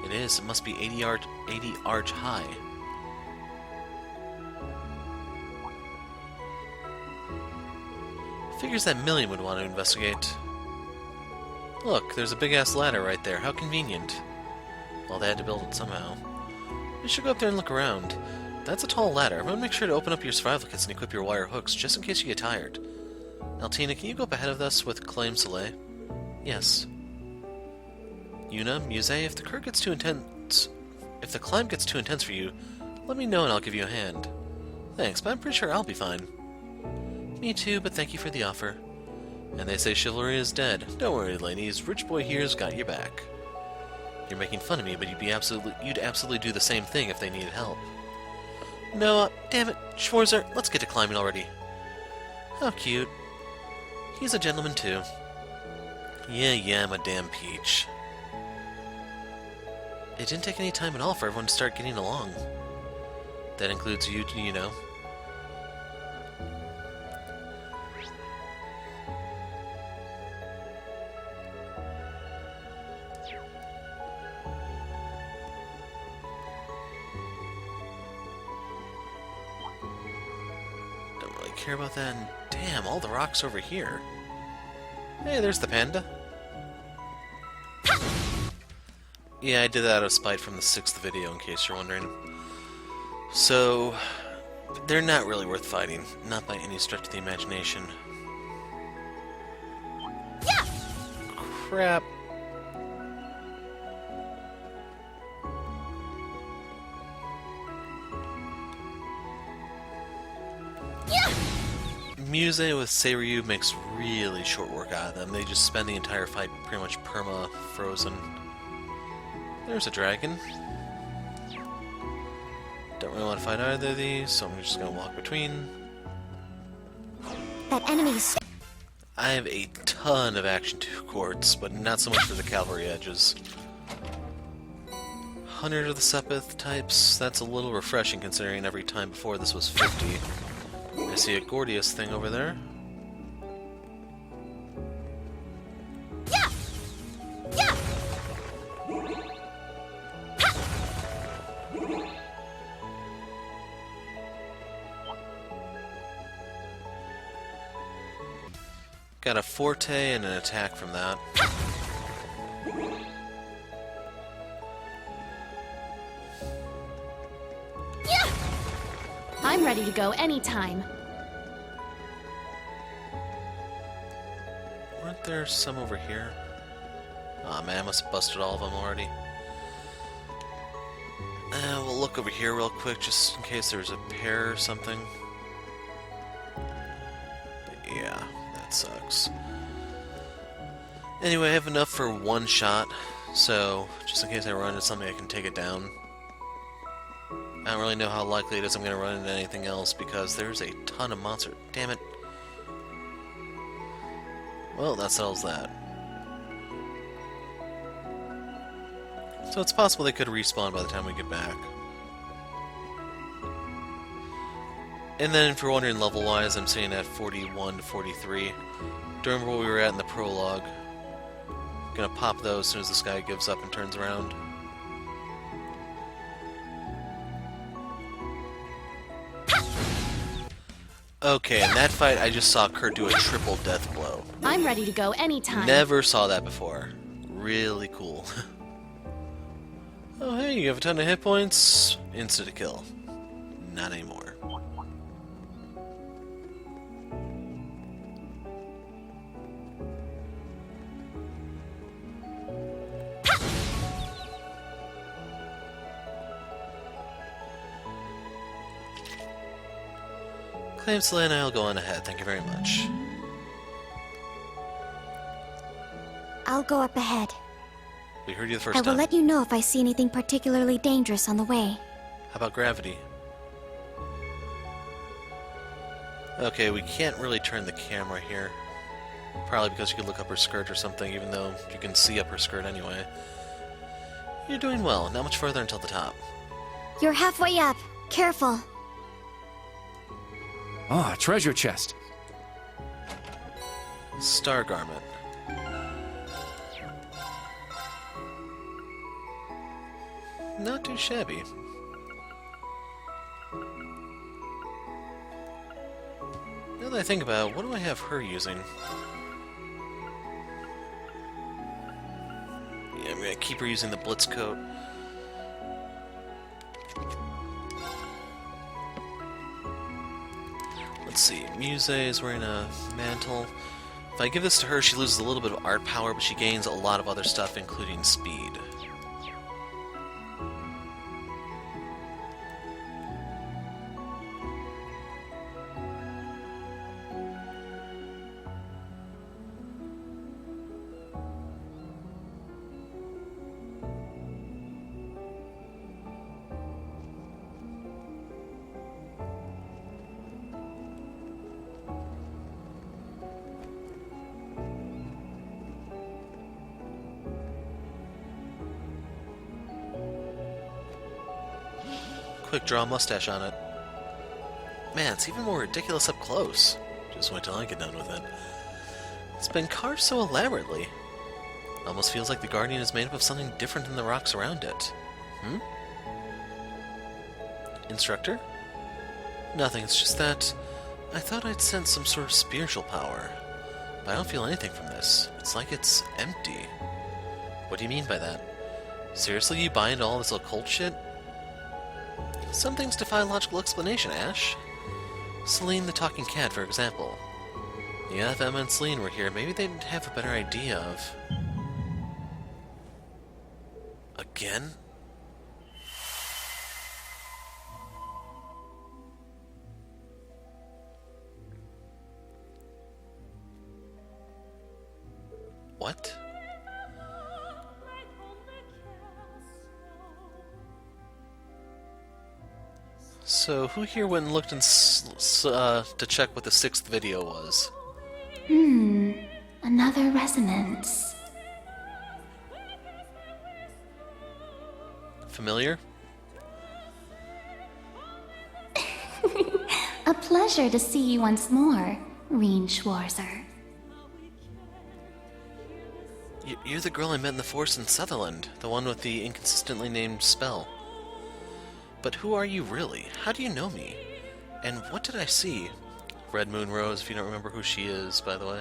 It is. It must be 80 arch high. Figures that Millium would want to investigate. Look, there's a big-ass ladder right there. How convenient. Well, they had to build it somehow. We should go up there and look around. That's a tall ladder. I'm gonna make sure to open up your survival kits and equip your wire hooks, just in case you get tired. Altina, can you go up ahead of us with Claim Soleil? Yes. Yuna, Muse, if the climb gets too intense for you, let me know and I'll give you a hand. Thanks, but I'm pretty sure I'll be fine. Me too, but thank you for the offer. And they say chivalry is dead. Don't worry, ladies. Rich boy here's got your back. You're making fun of me, but you'd absolutely do the same thing if they needed help. No, damn it, Schwarzer, let's get to climbing already. How cute. He's a gentleman too. Yeah, I'm a damn peach. It didn't take any time at all for everyone to start getting along. That includes you, you know. Don't really care about that, and damn, all the rocks over here. Hey, there's the panda. Yeah, I did that out of spite from the 6th video, in case you're wondering. So, they're not really worth fighting. Not by any stretch of the imagination. Yeah! Crap. Muse with Seiryu makes really short work out of them. They just spend the entire fight pretty much perma-frozen. There's a dragon. Don't really want to fight either of these, so I'm just going to walk between. That enemy's... I have a ton of Action 2 quartz, but not so much for the cavalry edges. 100 of the Seventh types, that's a little refreshing considering every time before this was 50. I see a Gordius thing over there. Got a forte and an attack from that. I'm ready to go anytime. Weren't there some over here? Aw, man, I must have busted all of them already. We'll look over here real quick, just in case there's a pair or something. But yeah, That sucks. Anyway, I have enough for one shot, so just in case I run into something, I can take it down. I don't really know how likely it is I'm going to run into anything else because there's a ton of monsters. Damn it. Well, that settles that. So it's possible they could respawn by the time we get back. And then if you're wondering level-wise, I'm sitting at 41 to 43. Do you remember where we were at in the prologue? Gonna pop those as soon as this guy gives up and turns around. Okay, in that fight I just saw Kurt do a triple death blow. I'm ready to go anytime. Never saw that before. Really cool. Oh hey, you have a ton of hit points. Insta-kill. Not anymore. Claim Selena, I'll go on ahead. Thank you very much. I'll go up ahead. We heard you the I first will time. let you know if I see anything particularly dangerous on the way. How about gravity? Okay, we can't really turn the camera here. Probably because you could look up her skirt or something, even though you can see up her skirt anyway. You're doing well. Not much further until the top. You're halfway up. Careful. Ah, treasure chest. Star Garment. Not too shabby. Now that I think about it, what do I have her using? Yeah, I'm gonna keep her using the Blitz coat. Let's see, Muse is wearing a mantle. If I give this to her, she loses a little bit of art power, but she gains a lot of other stuff, including speed. Quick draw mustache on it. Man, it's even more ridiculous up close. Just wait till I get done with it. It's been carved so elaborately. Almost feels like the Guardian is made up of something different than the rocks around it. Hmm? Instructor? Nothing, it's just that I thought I'd sense some sort of spiritual power. But I don't feel anything from this. It's like it's empty. What do you mean by that? Seriously, you buy into all this occult shit? Some things defy logical explanation, Ash. Celine the Talking Cat, for example. Yeah, if Emma and Celine were here, maybe they'd have a better idea of... Again? What? So, who here went and looked to check what the 6th video was? Another resonance. Familiar? A pleasure to see you once more, Reen Schwarzer. You're the girl I met in the forest in Sutherland, the one with the inconsistently named spell. But who are you really? How do you know me? And what did I see? Red Moon Rose, if you don't remember who she is, by the way.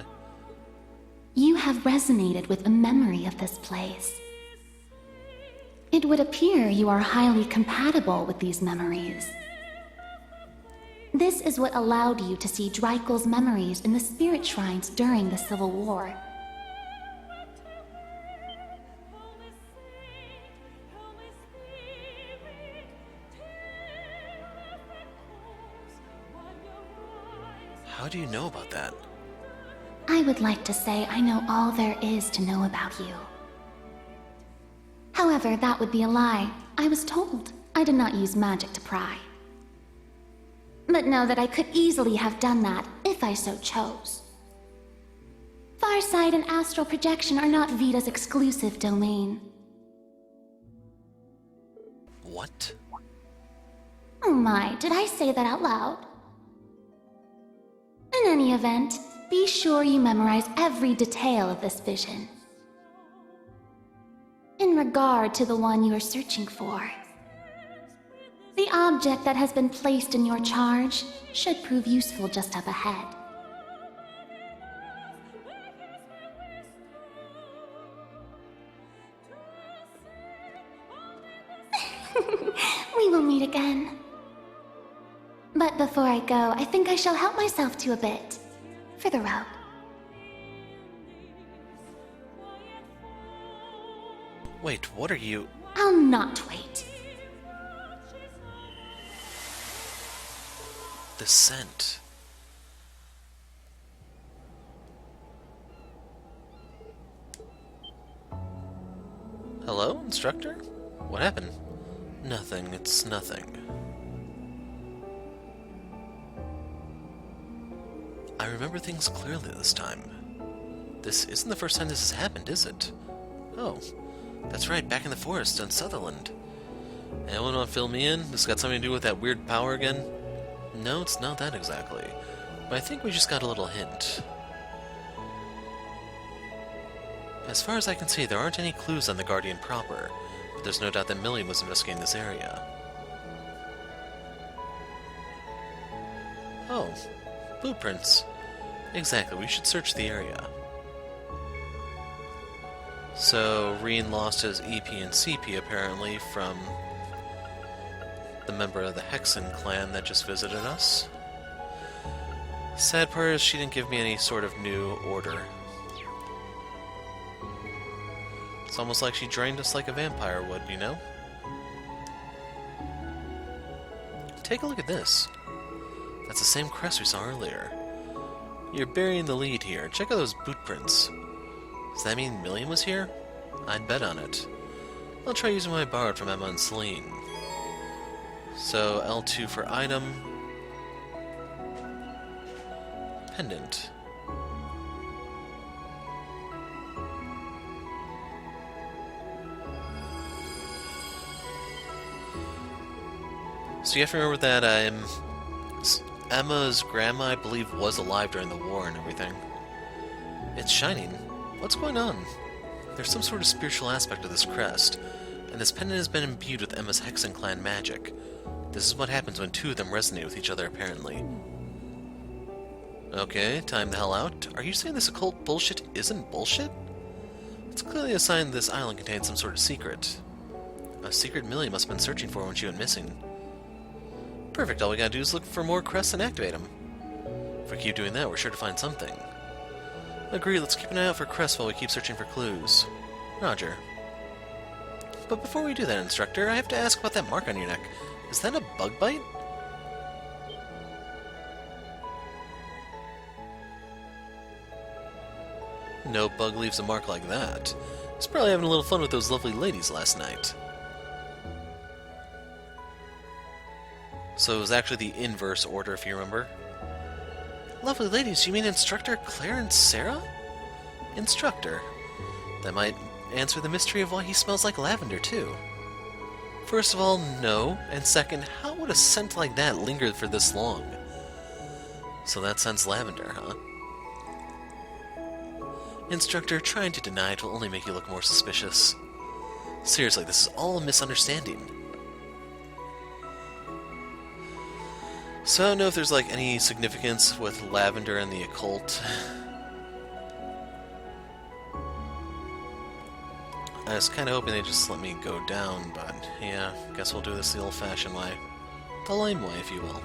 You have resonated with a memory of this place. It would appear you are highly compatible with these memories. This is what allowed you to see Dreikel's memories in the spirit shrines during the Civil War. How do you know about that? I would like to say I know all there is to know about you. However, that would be a lie. I was told I did not use magic to pry. But know that I could easily have done that if I so chose. Farsight and astral projection are not Vita's exclusive domain. What? Oh my, did I say that out loud? In any event, be sure you memorize every detail of this vision. In regard to the one you are searching for, the object that has been placed in your charge should prove useful just up ahead. We will meet again. But before I go, I think I shall help myself to a bit. For the road. Wait, what are you... I'll not wait. The scent. Hello, instructor? What happened? Nothing, it's nothing. I remember things clearly this time. This isn't the first time this has happened, is it? Oh, that's right, back in the forest on Sutherland. Anyone want to fill me in? This got something to do with that weird power again? No, it's not that exactly. But I think we just got a little hint. As far as I can see, there aren't any clues on the Guardian proper, but there's no doubt that Millium was investigating this area. Oh, blueprints. Exactly, we should search the area. So, Reen lost his EP and CP apparently from the member of the Hexen Clan that just visited us. Sad part is she didn't give me any sort of new order. It's almost like she drained us like a vampire would, you know? Take a look at this. That's the same crest we saw earlier. You're burying the lead here. Check out those boot prints. Does that mean Millium was here? I'd bet on it. I'll try using my borrowed from Emma and Celine. So, L2 for item. Pendant. So you have to remember that Emma's grandma, I believe, was alive during the war and everything. It's shining. What's going on? There's some sort of spiritual aspect to this crest, and this pendant has been imbued with Emma's Hexen Clan magic. This is what happens when two of them resonate with each other, apparently. Okay, time the hell out. Are you saying this occult bullshit isn't bullshit? It's clearly a sign this island contains some sort of secret. A secret Millium must have been searching for when she went missing. Perfect, all we gotta do is look for more crests and activate them. If we keep doing that, we're sure to find something. Agreed, let's keep an eye out for crests while we keep searching for clues. Roger. But before we do that, instructor, I have to ask about that mark on your neck. Is that a bug bite? No bug leaves a mark like that. He's probably having a little fun with those lovely ladies last night. So it was actually the inverse order, if you remember. Lovely ladies, you mean Instructor Claire and Sarah? Instructor. That might answer the mystery of why he smells like lavender, too. First of all, no. And second, how would a scent like that linger for this long? So that scent's lavender, huh? Instructor, trying to deny it will only make you look more suspicious. Seriously, this is all a misunderstanding. So I don't know if there's like any significance with lavender and the occult. I was kind of hoping they'd just let me go down, but yeah, guess we'll do this the old-fashioned way. The lame way, if you will.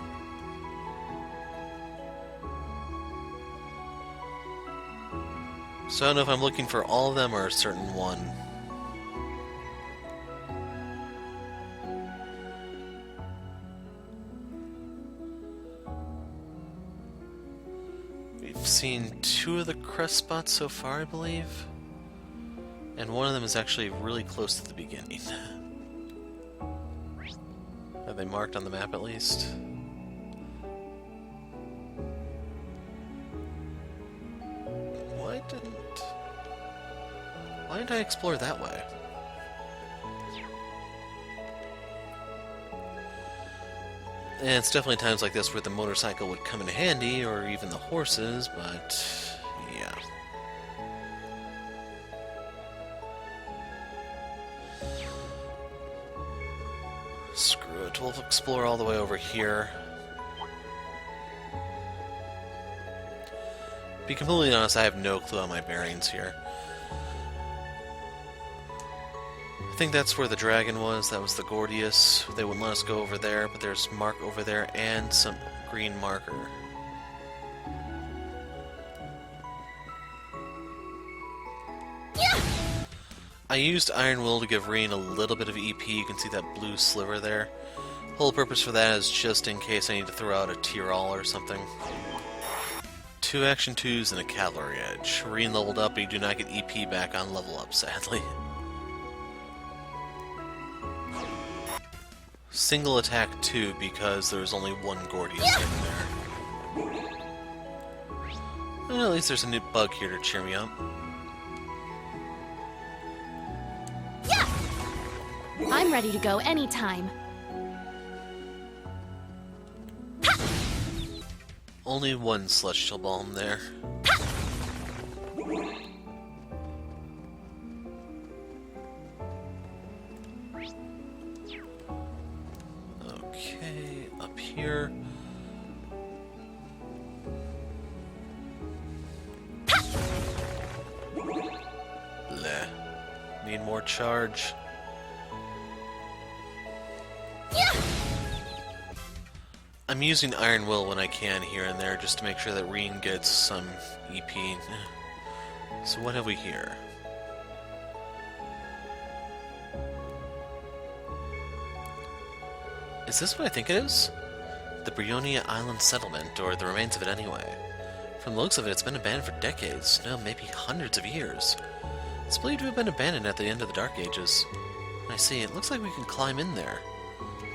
So I don't know if I'm looking for all of them or a certain one. We seen 2 of the crest spots so far, I believe. And one of them is actually really close to the beginning. Are they marked on the map at least? Why didn't I explore that way? And it's definitely times like this where the motorcycle would come in handy, or even the horses, but yeah. Screw it, we'll explore all the way over here. To be completely honest, I have no clue on my bearings here. I think that's where the dragon was. That was the Gordius. They wouldn't let us go over there, but there's Mark over there and some green marker. I used Iron Will to give Reen a little bit of EP. You can see that blue sliver there. Whole purpose for that is just in case I need to throw out a Tyrol or something. 2 action 2s and a cavalry edge. Reen leveled up, but you do not get EP back on level up, sadly. Single attack 2 because there's only 1 Gordius in there. Well, at least there's a new bug here to cheer me up. I'm ready to go anytime. Only 1 Celestial Balm there. Okay, up here. Bleh. Need more charge. I'm using Iron Will when I can here and there just to make sure that Reen gets some EP. So what have we here? Is this what I think it is? The Bryonia Island settlement, or the remains of it anyway. From the looks of it, it's been abandoned for decades, no, maybe hundreds of years. It's believed to have been abandoned at the end of the Dark Ages. I see, it looks like we can climb in there.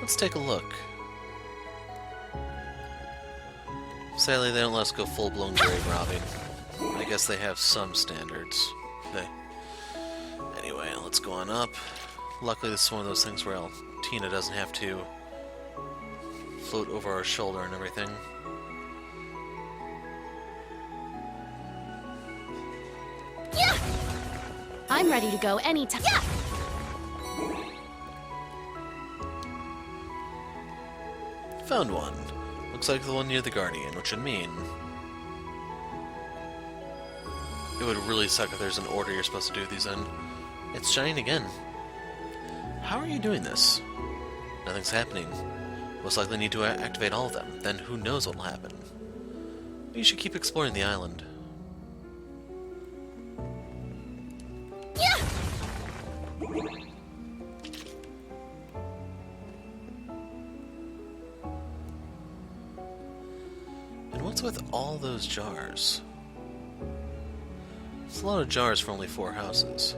Let's take a look. Sadly, they don't let us go full-blown grave robbing. I guess they have some standards. Anyway, let's go on up. Luckily, this is one of those things where Tina doesn't have to float over our shoulder and everything. I'm ready to go anytime. Found one. Looks like the one near the Guardian, which would mean it would really suck if there's an order you're supposed to do these in. It's shining again. How are you doing this? Nothing's happening. Most likely need to activate all of them, then who knows what will happen. You should keep exploring the island. And what's with all those jars? It's a lot of jars for only 4 houses.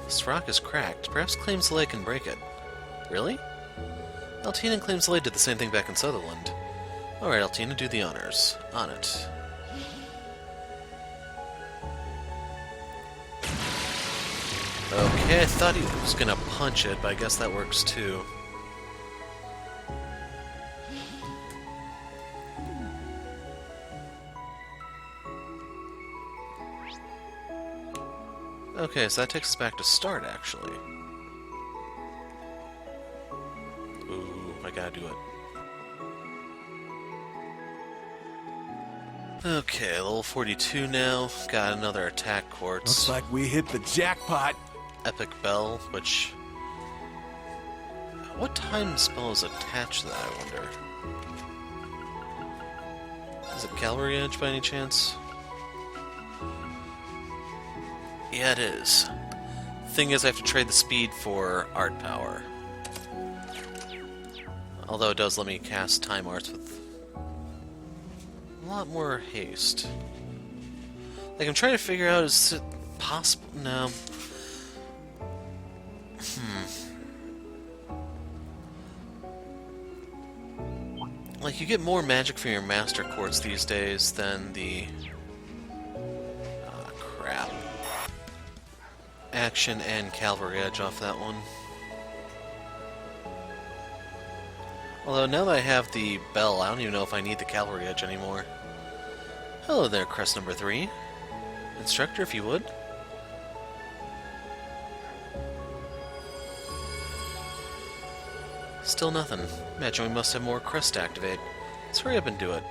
This rock is cracked. Perhaps Claim Soleil can break it. Really? Altina and Claim Soleil did the same thing back in Sutherland. Alright, Altina, do the honors. On it. Okay, I thought he was gonna punch it, but I guess that works too. Okay, so that takes us back to start, actually. Ooh, I gotta do it. Okay, level 42 now. Got another attack quartz. Looks like we hit the jackpot. Epic Bell, which What time spell is attached to that, I wonder? Is it Cavalry Edge by any chance? Yeah, it is. Thing is, I have to trade the speed for art power. Although it does let me cast Time Arts with a lot more haste. Like, I'm trying to figure out, is it possible? No. Like, you get more magic from your Master Quartz these days than the... crap. Action and Cavalry Edge off that one. Although, now that I have the bell, I don't even know if I need the Cavalry Edge anymore. Hello there, Crest number 3. Instructor, if you would. Still nothing. Imagine we must have more crest to activate. Let's hurry up and do it.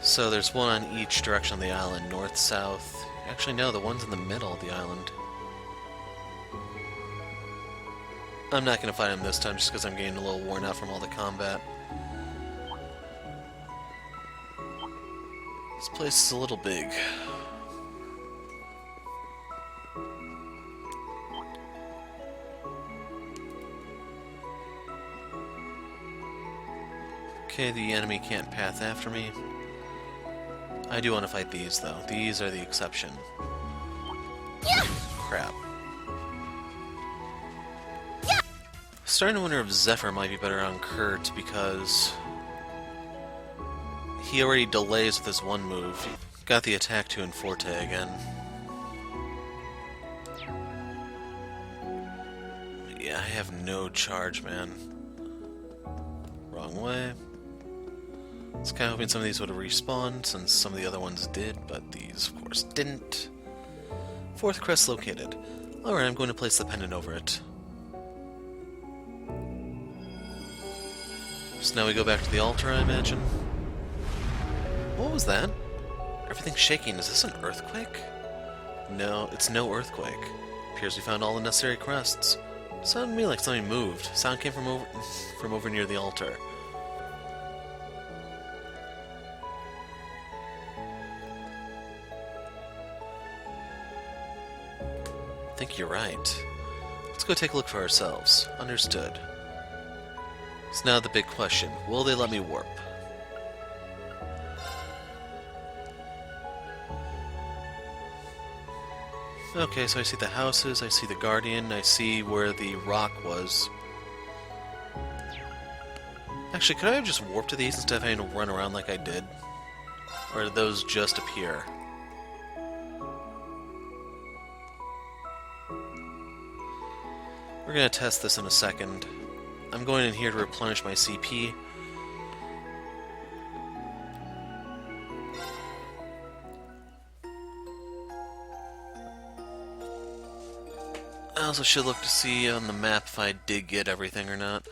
So there's one on each direction of the island, north, south. Actually, no, the one's in the middle of the island. I'm not going to fight him this time just because I'm getting a little worn out from all the combat. This place is a little big. Okay, the enemy can't path after me. I do want to fight these, though. These are the exception. Yeah! Crap. Yeah! Starting to wonder if Zephyr might be better on Kurt, because he already delays with his one move. Got the attack 2 in Forte again. Yeah, I have no charge, man. Wrong way. I was kind of hoping some of these would have respawned, since some of the other ones did, but these, of course, didn't. Fourth crest located. Alright, I'm going to place the pendant over it. So now we go back to the altar, I imagine. What was that? Everything's shaking. Is this an earthquake? No, it's no earthquake. Appears we found all the necessary crests. Sounded to me like something moved. Sound came from over near the altar. I think you're right. Let's go take a look for ourselves. Understood. So now the big question. Will they let me warp? Okay, so I see the houses, I see the Guardian, I see where the rock was. Actually, could I have just warped to these instead of having to run around like I did? Or did those just appear? We're gonna test this in a second. I'm going in here to replenish my CP. I also should look to see on the map if I did get everything or not.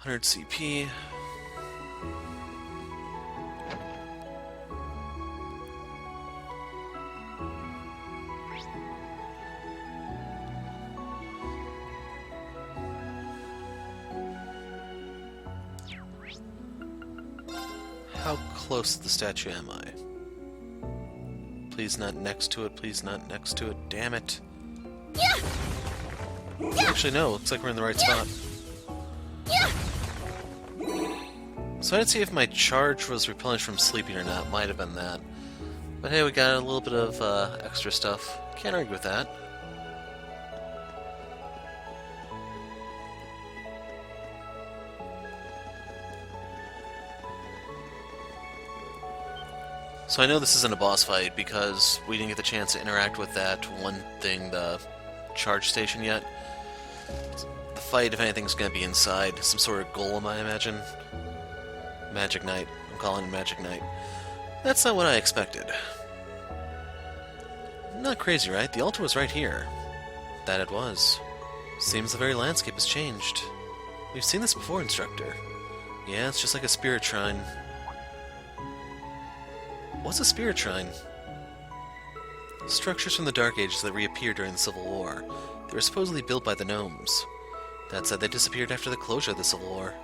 100 CP. How close to the statue am I? Please not next to it, please not next to it, damn it. Yeah! Actually, no, looks like we're in the right spot. Yeah! So I didn't see if my charge was replenished from sleeping or not. Might have been that. But hey, we got a little bit of extra stuff. Can't argue with that. So I know this isn't a boss fight because we didn't get the chance to interact with that one thing, the charge station, yet. The fight, if anything, is going to be inside some sort of golem, I imagine. Magic Knight. I'm calling it Magic Knight. That's not what I expected. Not crazy, right? The altar was right here. That it was. Seems the very landscape has changed. We've seen this before, Instructor. Yeah, it's just like a spirit shrine. What's a spirit shrine? Structures from the Dark Ages that reappeared during the Civil War. They were supposedly built by the gnomes. That said, they disappeared after the closure of the Civil War.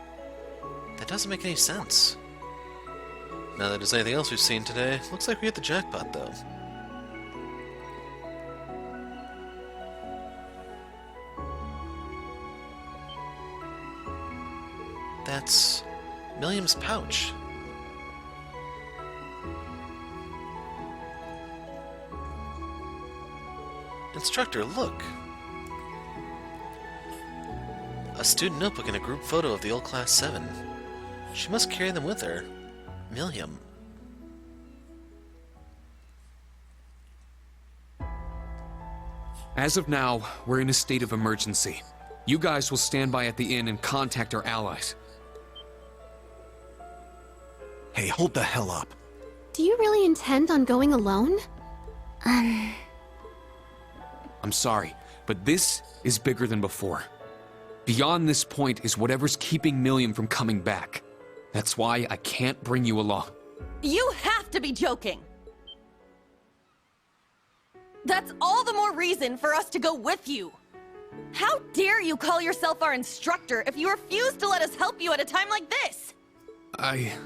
That doesn't make any sense. Now that there's anything else we've seen today, looks like we hit the jackpot, though. That's Millium's pouch. Instructor, look! A student notebook and a group photo of the old Class 7. She must carry them with her. Millium. As of now, we're in a state of emergency. You guys will stand by at the inn and contact our allies. Hey, hold the hell up. Do you really intend on going alone? I'm sorry, but this is bigger than before. Beyond this point is whatever's keeping Millium from coming back. That's why I can't bring you along. You have to be joking! That's all the more reason for us to go with you! How dare you call yourself our instructor if you refuse to let us help you at a time like this? I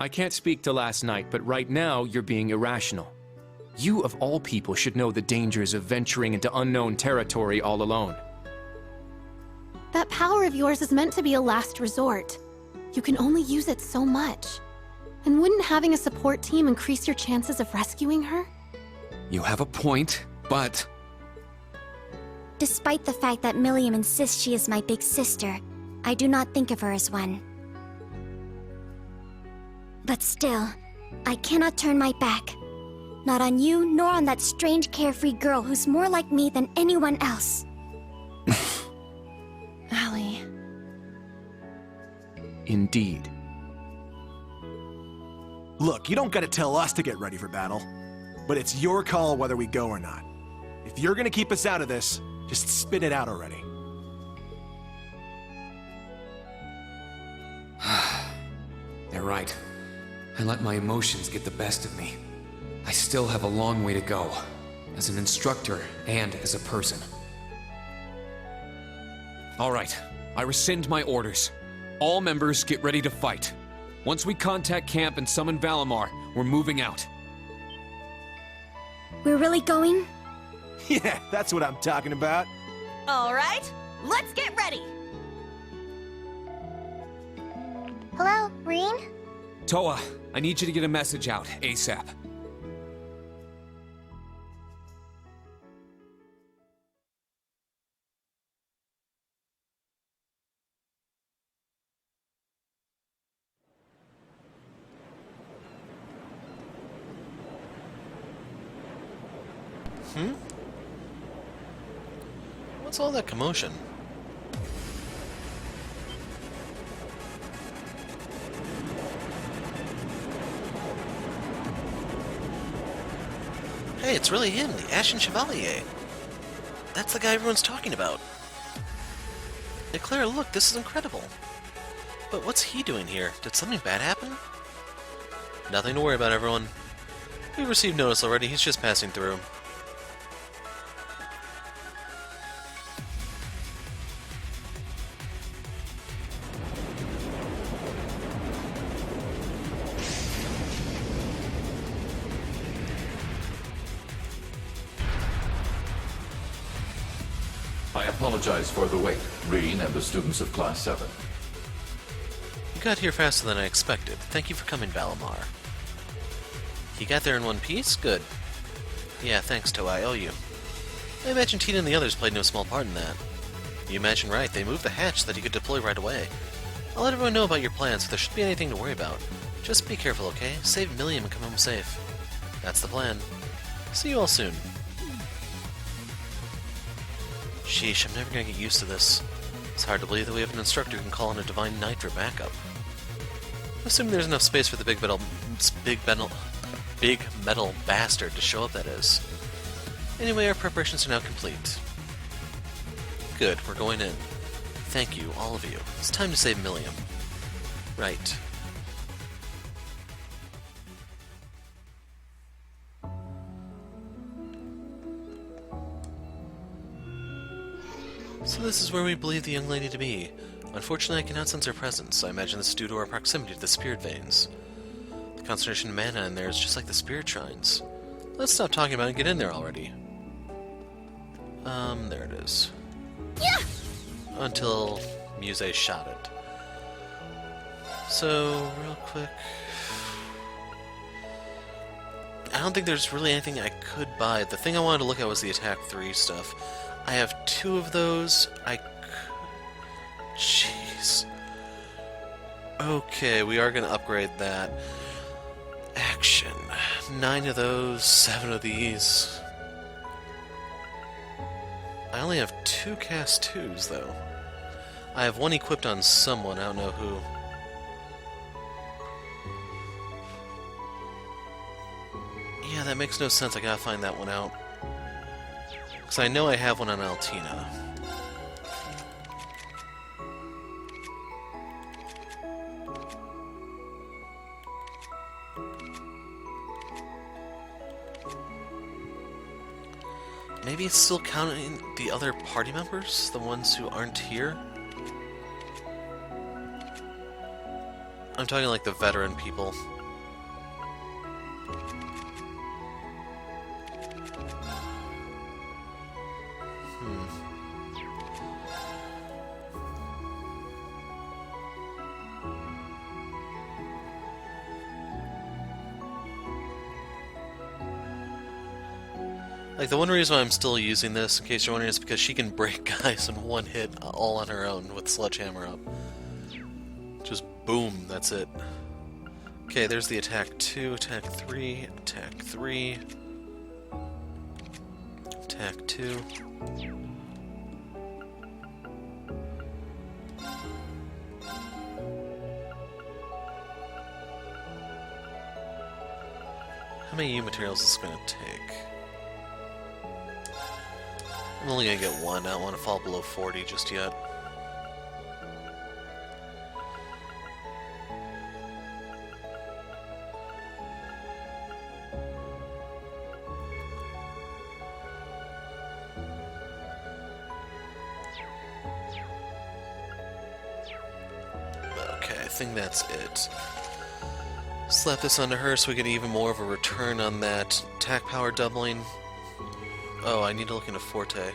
can't speak to last night, but right now you're being irrational. You, of all people, should know the dangers of venturing into unknown territory all alone. That power of yours is meant to be a last resort. You can only use it so much. And wouldn't having a support team increase your chances of rescuing her? You have a point, but... Despite the fact that Millium insists she is my big sister, I do not think of her as one. But still, I cannot turn my back. Not on you, nor on that strange carefree girl who's more like me than anyone else. Allie... Indeed. Look, you don't gotta tell us to get ready for battle. But it's your call whether we go or not. If you're gonna keep us out of this, just spit it out already. They're right. I let my emotions get the best of me. I still have a long way to go, as an instructor and as a person. All right, I rescind my orders. All members get ready to fight. Once we contact camp and summon Valimar, we're moving out. We're really going? Yeah, that's what I'm talking about. Alright, let's get ready! Hello, Reen? Toa, I need you to get a message out, ASAP. What's all that commotion? Hey, it's really him, the Ashen Chevalier. That's the guy everyone's talking about. Hey, Clara, look, this is incredible. But what's he doing here? Did something bad happen? Nothing to worry about, everyone. We received notice already, he's just passing through. I apologize for the wait, Reen and the students of Class 7. You got here faster than I expected. Thank you for coming, Valimar. You got there in one piece? Good. Yeah, thanks, Toa. I owe you. I imagine Tina and the others played no small part in that. You imagine right. They moved the hatch so that you could deploy right away. I'll let everyone know about your plans, so there shouldn't be anything to worry about. Just be careful, okay? Save Millium and come home safe. That's the plan. See you all soon. Sheesh, I'm never gonna get used to this. It's hard to believe that we have an instructor who can call in a Divine Knight for backup. Assuming there's enough space for the big metal bastard to show up, that is. Anyway, our preparations are now complete. Good, we're going in. Thank you, all of you. It's time to save Millium. Right. So this is where we believe the young lady to be. Unfortunately, I cannot sense her presence. I imagine this is due to our proximity to the spirit veins. The concentration of mana in there is just like the spirit shrines. Let's stop talking about it and get in there already. There it is. Yeah! Until Muse shot it. So, real quick... I don't think there's really anything I could buy. The thing I wanted to look at was the Attack 3 stuff. I have 2 of those. Jeez. Okay, we are going to upgrade that. Action. 9 of those, 7 of these. I only have 2 cast 2s, though. I have 1 equipped on someone, I don't know who. Yeah, that makes no sense, I gotta find that one out. Because I know I have one on Altina. Maybe it's still counting the other party members? The ones who aren't here? I'm talking like the veteran people. Like, the one reason why I'm still using this, in case you're wondering, is because she can break guys in one hit all on her own with Sledgehammer up. Just boom, that's it. Okay, there's the attack 2, attack 3, attack 3, attack 2. How many U materials is this going to take? I'm only gonna get 1, I don't want to fall below 40 just yet. Okay, I think that's it. Slap this onto her so we get even more of a return on that attack power doubling. Oh, I need to look into Forte.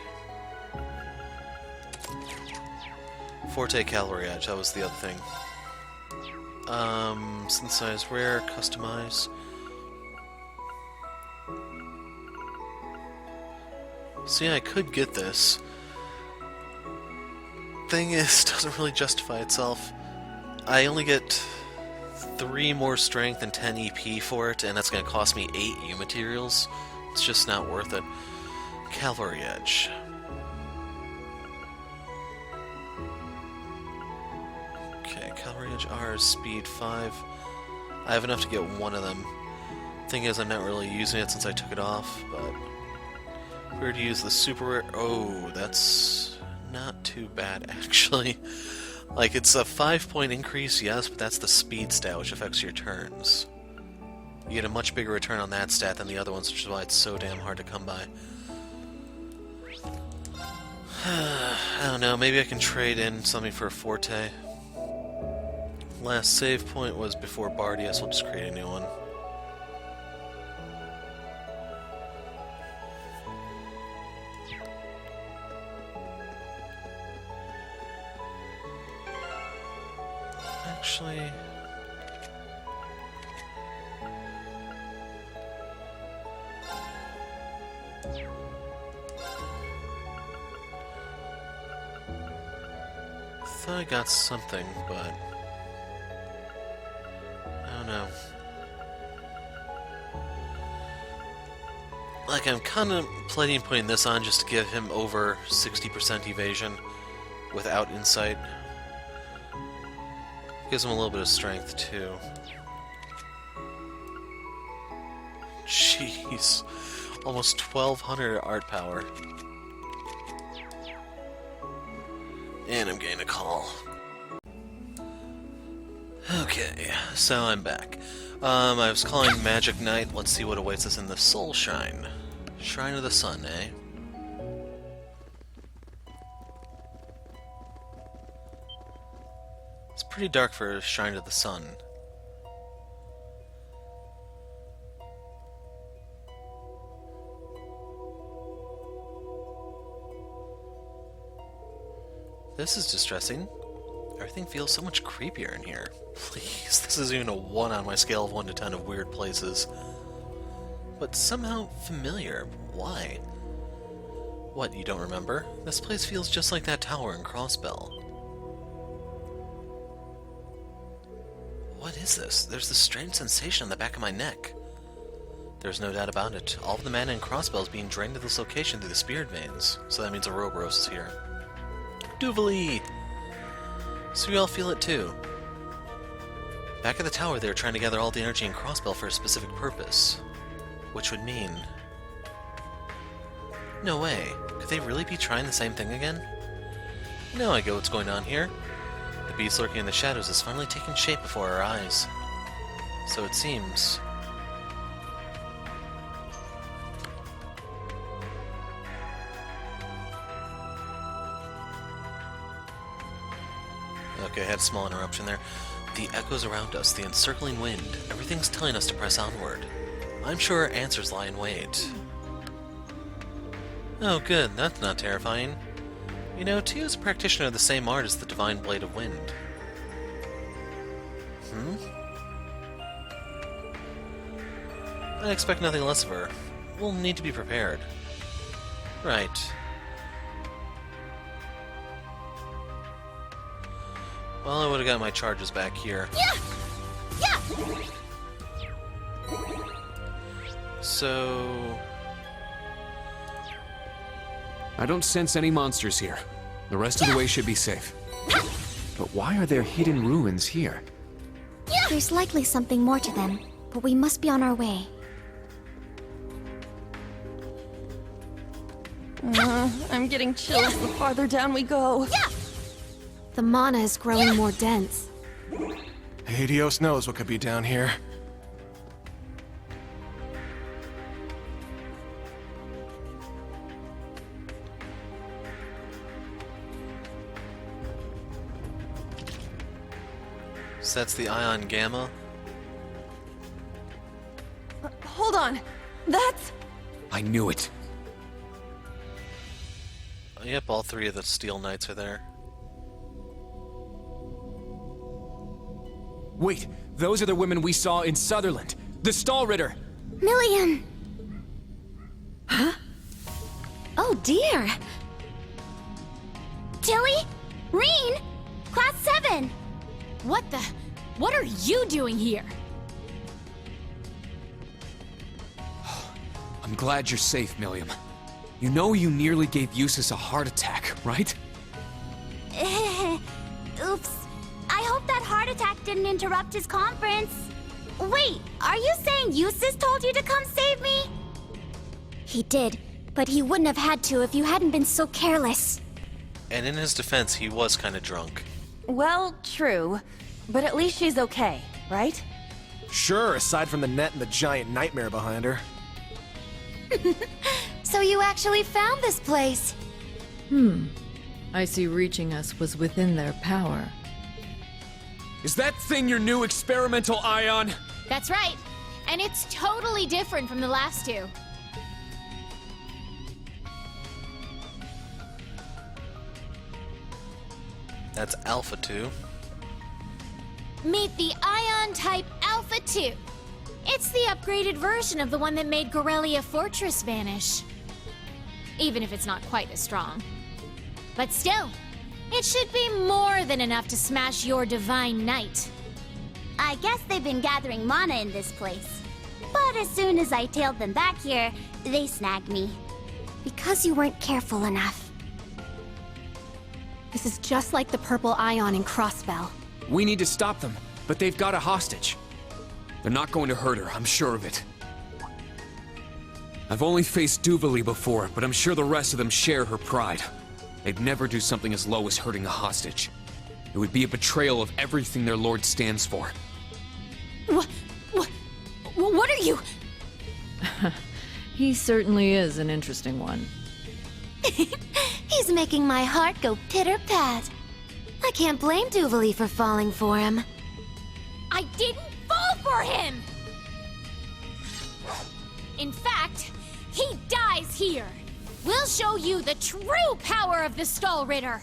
Forte Cavalry Edge, that was the other thing. Synthesize Rare, Customize. See, I could get this. Thing is, doesn't really justify itself. I only get 3 more strength and 10 EP for it, and that's going to cost me 8 U materials. It's just not worth it. Cavalry Edge. Okay, Cavalry Edge R is speed 5. I have enough to get 1 of them. Thing is, I'm not really using it since I took it off, but if we were to use the super rare... Oh, that's not too bad, actually. Like, it's a 5-point increase, yes, but that's the speed stat, which affects your turns. You get a much bigger return on that stat than the other ones, which is why it's so damn hard to come by. I don't know, maybe I can trade in something for a Forte. Last save point was before Bardius, we'll just create a new one. Actually... I thought I got something, but... I don't know. Like, I'm contemplating putting this on just to give him over 60% evasion without insight. Gives him a little bit of strength, too. Jeez. Almost 1200 art power. And I'm getting a call. Okay, so I'm back. I was calling Magic Night. Let's see what awaits us in the Soul Shrine. Shrine of the Sun, eh? It's pretty dark for a shrine to the sun. This is distressing. Everything feels so much creepier in here. Please, this isn't even a 1 on my scale of 1 to 10 of weird places. But somehow familiar. Why? What, you don't remember? This place feels just like that tower in Crossbell. What is this? There's this strange sensation on the back of my neck. There's no doubt about it. All of the mana in Crossbell is being drained to this location through the spirit veins. So that means Ouroboros is here. Duvali! So you all feel it too. Back at the tower, they were trying to gather all the energy in Crossbell for a specific purpose. Which would mean... No way. Could they really be trying the same thing again? Now I get what's going on here. The beast lurking in the shadows is finally taking shape before our eyes. So it seems... Okay, I had a small interruption there. The echoes around us, the encircling wind, everything's telling us to press onward. I'm sure our answers lie in wait. Oh good, that's not terrifying. You know, Tio is a practitioner of the same art as the Divine Blade of Wind. I expect nothing less of her. We'll need to be prepared. Right. Well, I would have got my charges back here. Yeah! So... I don't sense any monsters here. The rest of the way should be safe. But why are there hidden ruins here? There's likely something more to them, but we must be on our way. I'm getting chills the farther down we go. The mana is growing more dense. Hades knows what could be down here. So that's the Ion Gamma. Hold on. That's... I knew it. Yep, all 3 of the Steel Knights are there. Wait, those are the women we saw in Sutherland. The Stallritter. Millium! Huh? Oh dear! Tilly? Reen? Class 7! What are you doing here? I'm glad you're safe, Millium. You know you nearly gave Eustace a heart attack, right? Oops. I hope that heart attack didn't interrupt his conference. Wait, are you saying Eustace told you to come save me? He did, but he wouldn't have had to if you hadn't been so careless. And in his defense, he was kind of drunk. Well, true. But at least she's okay, right? Sure, aside from the net and the giant nightmare behind her. So you actually found this place? I see reaching us was within their power. Is that thing your new experimental ion? That's right. And it's totally different from the last 2. That's Alpha 2. Meet the Ion Type Alpha 2. It's the upgraded version of the one that made Gorelia Fortress vanish. Even if it's not quite as strong. But still, it should be more than enough to smash your Divine Knight. I guess they've been gathering mana in this place. But as soon as I tailed them back here, they snagged me. Because you weren't careful enough. This is just like the purple ion in Crossbell. We need to stop them, but they've got a hostage. They're not going to hurt her, I'm sure of it. I've only faced Duvali before, but I'm sure the rest of them share her pride. They'd never do something as low as hurting a hostage. It would be a betrayal of everything their lord stands for. What are you? He certainly is an interesting one. He's making my heart go pitter-pat. I can't blame Duvalie for falling for him. I didn't fall for him! In fact, he dies here. We'll show you the true power of the Stall Ritter.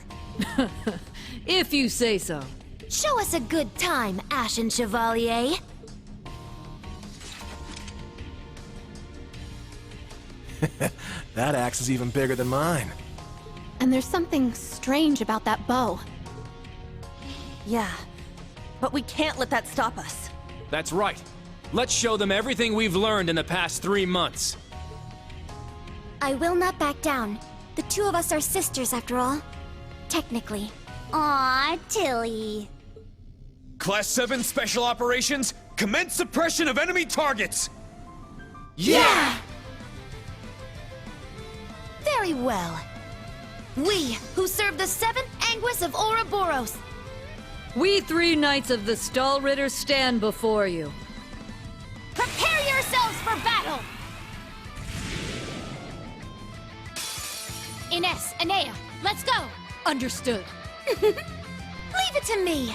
If you say so. Show us a good time, Ashen Chevalier. That axe is even bigger than mine. And there's something strange about that bow. Yeah, but we can't let that stop us. That's right. Let's show them everything we've learned in the past 3 months. I will not back down. The two of us are sisters, after all. Technically. Aw, Tilly. Class 7 Special Operations, commence suppression of enemy targets! Yeah! Very well. We, who serve the Seventh Anguis of Ouroboros. We 3 knights of the Stall Ritter stand before you. Prepare yourselves for battle! Ines, Anea, let's go! Understood. Leave it to me.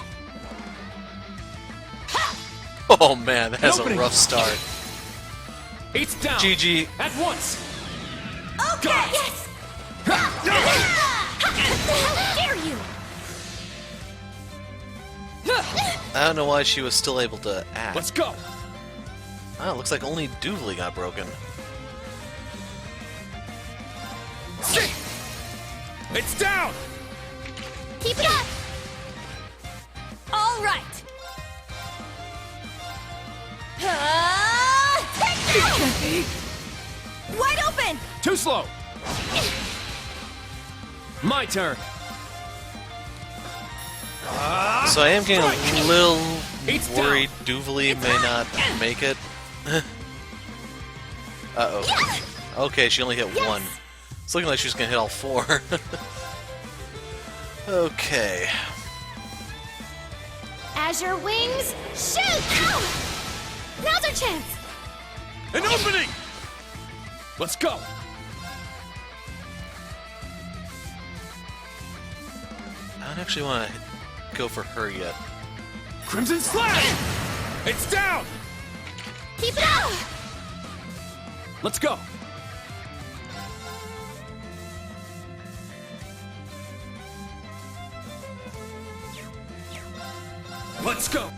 Oh man, that has a rough start. It's down. GG. At once. Okay! Yes! How dare you! I don't know why she was still able to act. Let's go. Oh, it looks like only Duvalie got broken. See! It's down! Keep it up! All right. Take that! Wide open! Too slow. My turn. So I am getting a little It's worried Duvalie may not make it. Uh-oh. Okay, she only hit 1. It's looking like she's gonna hit all 4. Okay. Azure Wings, shoot! Ow! Now's our chance! An opening! Let's go. I don't actually want to go for her yet. Crimson Slash! It's down! Keep it up! Let's go. Let's go!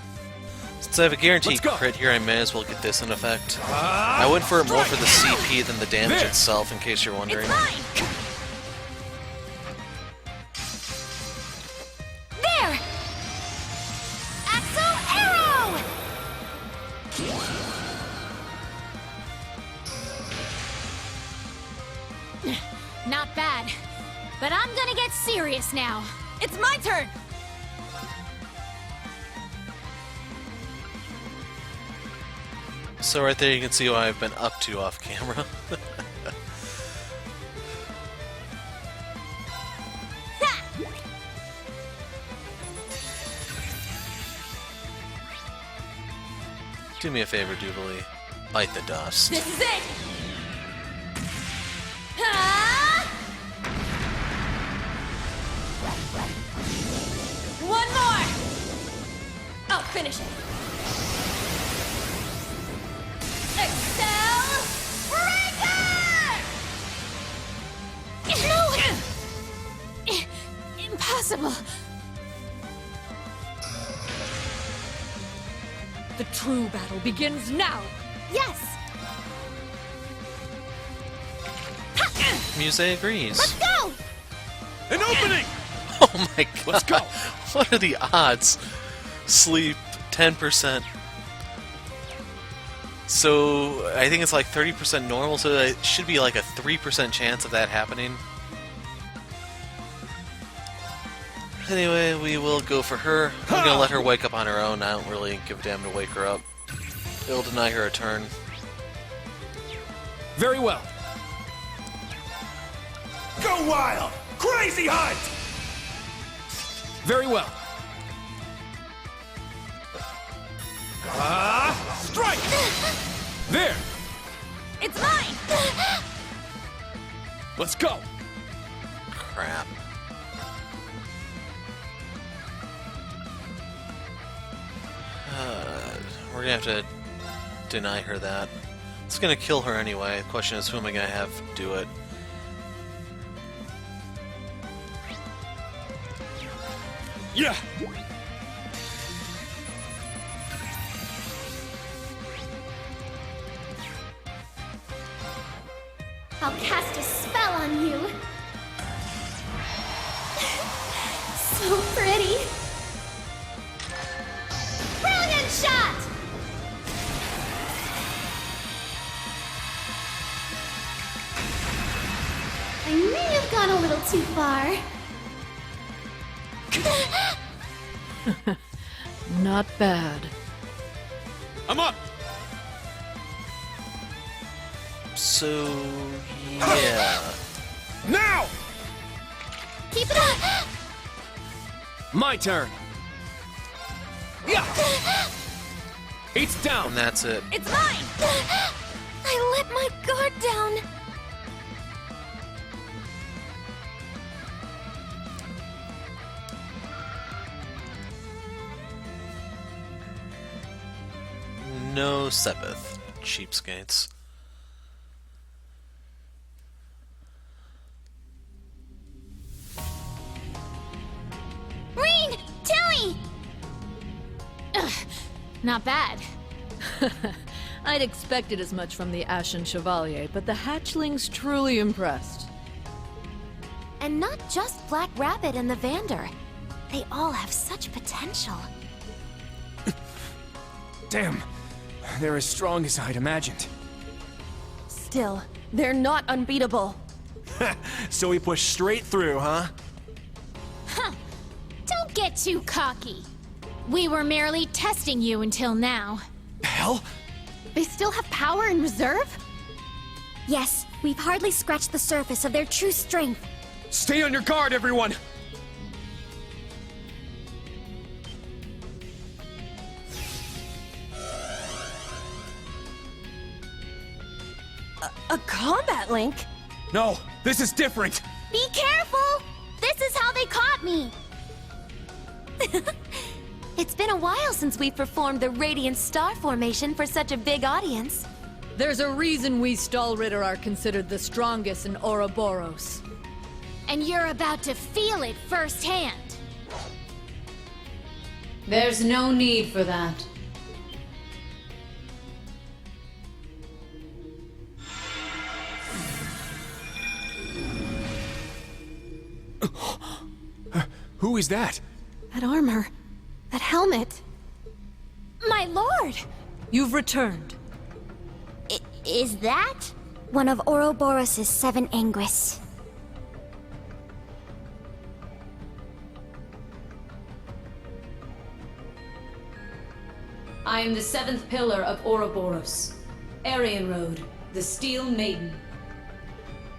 Since I have a guaranteed Let's go. crit here, I may as well get this in effect. I went for it more for the CP than the damage There. itself, in case you're wondering. There! Axo Arrow! Not bad. But I'm gonna get serious now. It's my turn! So right there you can see what I've been up to off camera. Do me a favor, Duvalie. Bite the dust. This is it! Ah! One more! I'll finish it. Excel Breaker! No! Impossible! The true battle begins now! Yes! Muse agrees. Let's go! An opening! Oh my god. Let's go. What are the odds? Sleep 10%. So I think it's like 30% normal, so it should be like a 3% chance of that happening. Anyway, we will go for her. I'm gonna let her wake up on her own. I don't really give a damn to wake her up. It'll deny her a turn. Very well. Go wild! Crazy hunt! Very well. Strike! There. It's mine! Let's go. Crap. we're gonna have to deny her that. It's gonna kill her anyway. The question is, who am I gonna have do it? Yeah! I'll cast a spell on you. So pretty. Brilliant shot! I may have gone a little too far. Not bad. I'm up! So, yeah. Now! Keep it up! My turn. Yeah! It's down! And that's it. It's mine! I let my guard down. No Seventh, cheapskates. Reen! Tilly! Ugh, not bad. I'd expected as much from the Ashen Chevalier, but the hatchling's truly impressed. And not just Black Rabbit and the Vander. They all have such potential. Damn. They're as strong as I'd imagined. Still, they're not unbeatable. So we push straight through, huh? Huh. Don't get too cocky. We were merely testing you until now. Hell? They still have power in reserve? Yes, we've hardly scratched the surface of their true strength. Stay on your guard, everyone! A combat link? No, this is different! Be careful! This is how they caught me! It's been a while since we've performed the Radiant Star Formation for such a big audience. There's a reason we Stallritter are considered the strongest in Ouroboros. And you're about to feel it firsthand. There's no need for that. Who is that? That armor. That helmet. My lord! You've returned. Is that? One of Ouroboros' 7 Anguis. I am the 7th pillar of Ouroboros. Aryan Road, the Steel Maiden.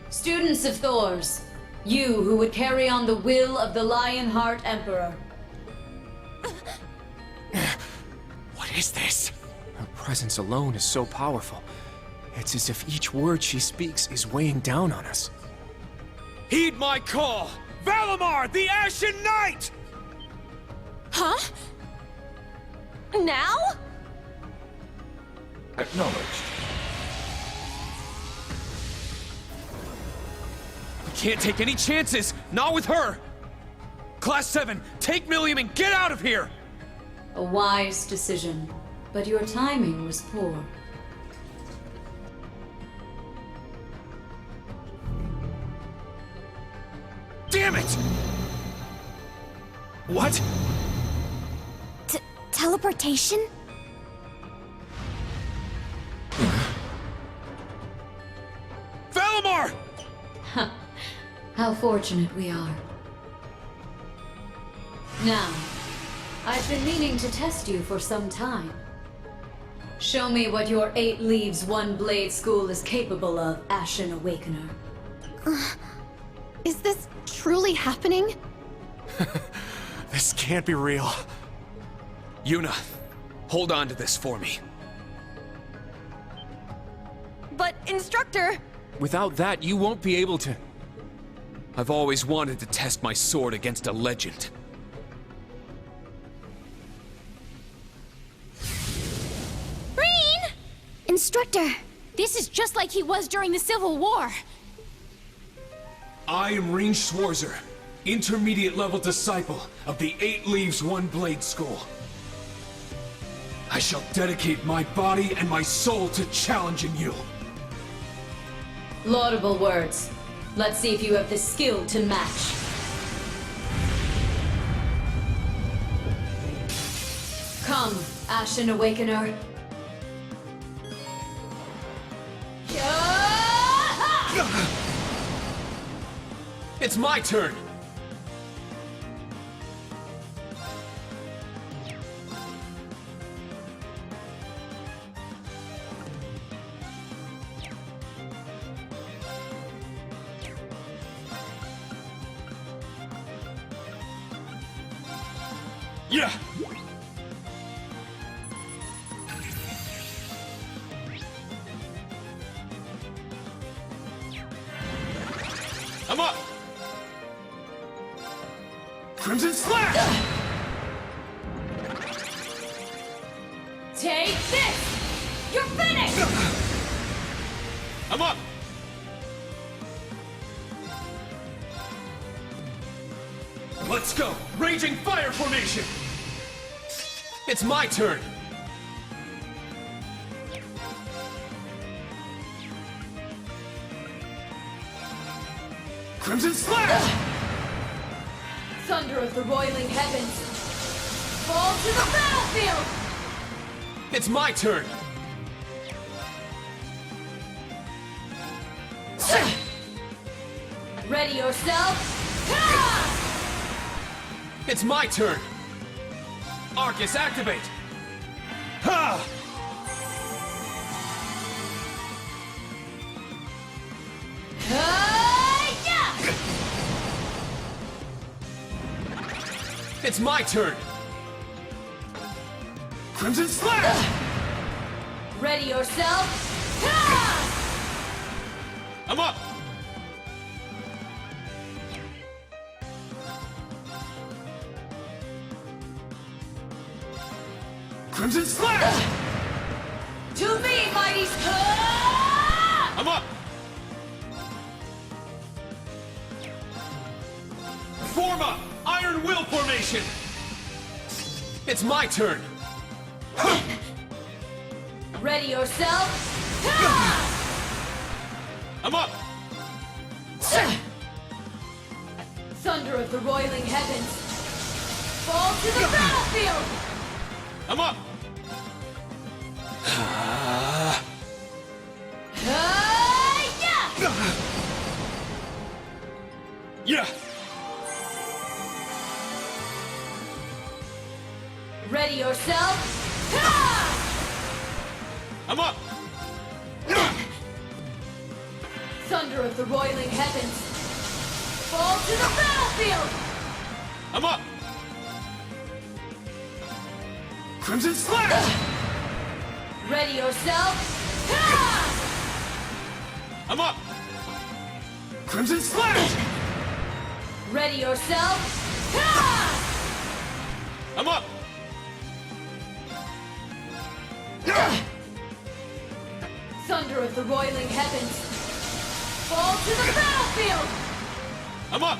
Students of Thors, you who would carry on the will of the Lionheart Emperor. What is this? Her presence alone is so powerful. It's as if each word she speaks is weighing down on us. Heed my call! Valimar, the Ashen Knight! Huh? Now? Acknowledged. We can't take any chances! Not with her! Class 7, take Millium and get out of here! A wise decision, but your timing was poor. Damn it! What? Teleportation? Valimar! How fortunate we are. Now, I've been meaning to test you for some time. Show me what your 8 leaves, 1 blade school is capable of, Ashen Awakener. Is this truly happening? This can't be real. Yuna, hold on to this for me. But, Instructor... Without that, you won't be able to... I've always wanted to test my sword against a legend. Instructor! This is just like he was during the Civil War. I am Rean Schwarzer, intermediate level disciple of the 8 Leaves One Blade School. I shall dedicate my body and my soul to challenging you. Laudable words. Let's see if you have the skill to match. Come, Ashen Awakener. It's my turn! Yeah! I'm up! Crimson Slash! Take this! You're finished! I'm up! Let's go! Raging Fire Formation! It's my turn! Crimson Slash! Thunder of the roiling heavens! Fall to the battlefield! It's my turn! Ready yourself! Ha! It's my turn! Arcus, activate! Ha! It's my turn! Crimson Slash! Ready yourself! Ha! I'm up! Crimson Slash! To me, mighty I'm up! Form up! Iron Will Formation! It's my turn! Ready yourself! Ha! I'm up! Thunder of the roiling heavens! Fall to the battlefield! I'm up! Yeah! Ready yourself! Ha! I'm up! Thunder of the roiling heavens! Fall to the battlefield! I'm up! Crimson Slash! Ready yourself! Ha! I'm up! Crimson Slash! Ready yourself! Ha! I'm up! Thunder of the roiling heavens! Fall to the battlefield! I'm up!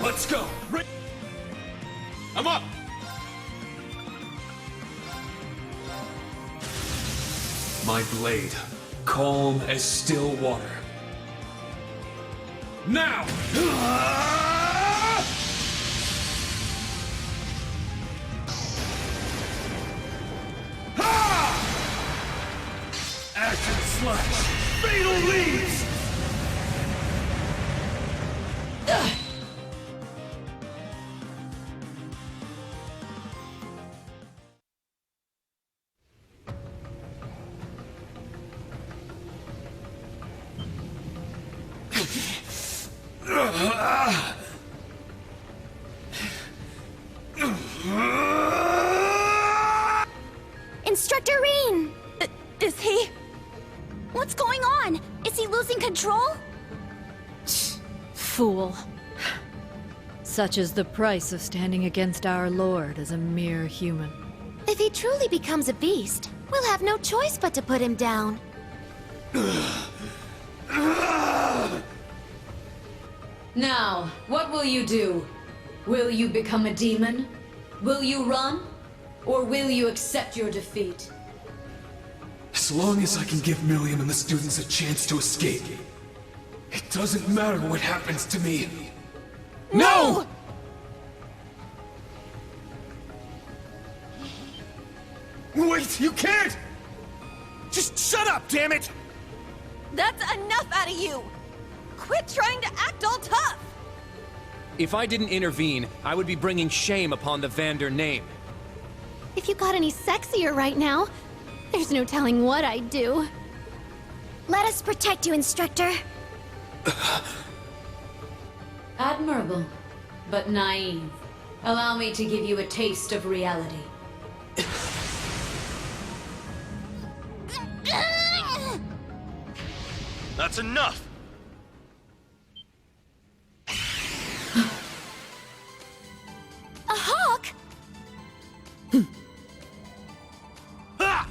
Let's go! I'm up! My blade, calm as still water. Now! Action Slash! Fatal Leaves! Instructor Rean! Is he? What's going on? Is he losing control? Fool. Such is the price of standing against our Lord as a mere human. If he truly becomes a beast, We'll have no choice but to put him down. Now, what will you do? Will you become a demon? Will you run? Or will you accept your defeat? As long as I can give Millium and the students a chance to escape, it doesn't matter what happens to me. No! Wait, you can't! Just shut up, damn it! That's enough out of you! Quit trying to act all tough! If I didn't intervene, I would be bringing shame upon the Vander name. If you got any sexier right now, there's no telling what I'd do. Let us protect you, Instructor. Admirable, but naive. Allow me to give you a taste of reality. That's enough! A hawk? Ha!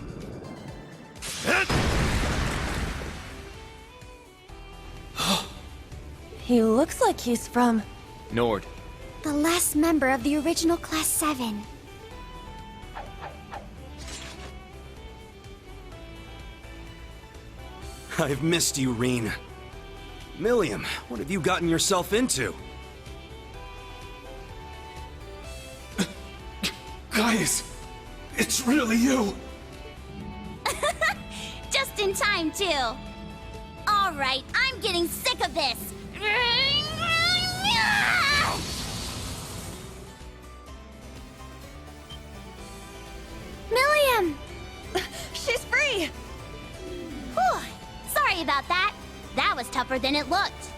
He looks like he's from... Nord. The last member of the original Class 7. I've missed you, Reen. Millium, what have you gotten yourself into? Guys, it's really you! Just in time, too. All right, I'm getting sick of this. Millium! She's free! Whew. Sorry about that. That was tougher than it looked.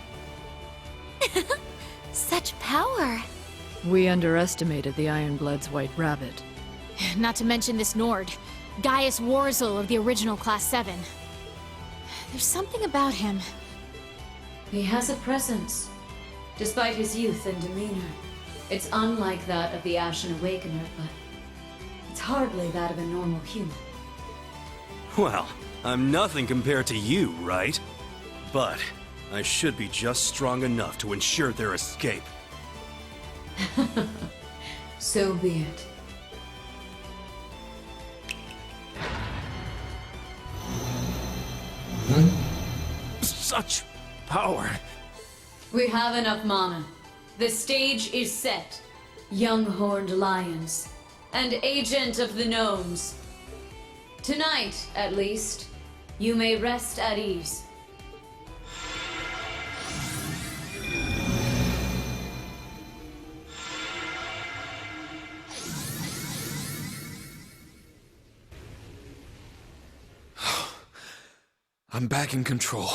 Such power. We underestimated the Ironblood's White Rabbit. Not to mention this Nord, Gaius Warzel of the original Class 7. There's something about him. He has a presence, despite his youth and demeanor. It's unlike that of the Ashen Awakener, but it's hardly that of a normal human. Well, I'm nothing compared to you, right? But I should be just strong enough to ensure their escape. So be it. Such power. We have enough mana. The stage is set. Young horned lions. And agent of the gnomes. Tonight, at least, you may rest at ease. I'm back in control.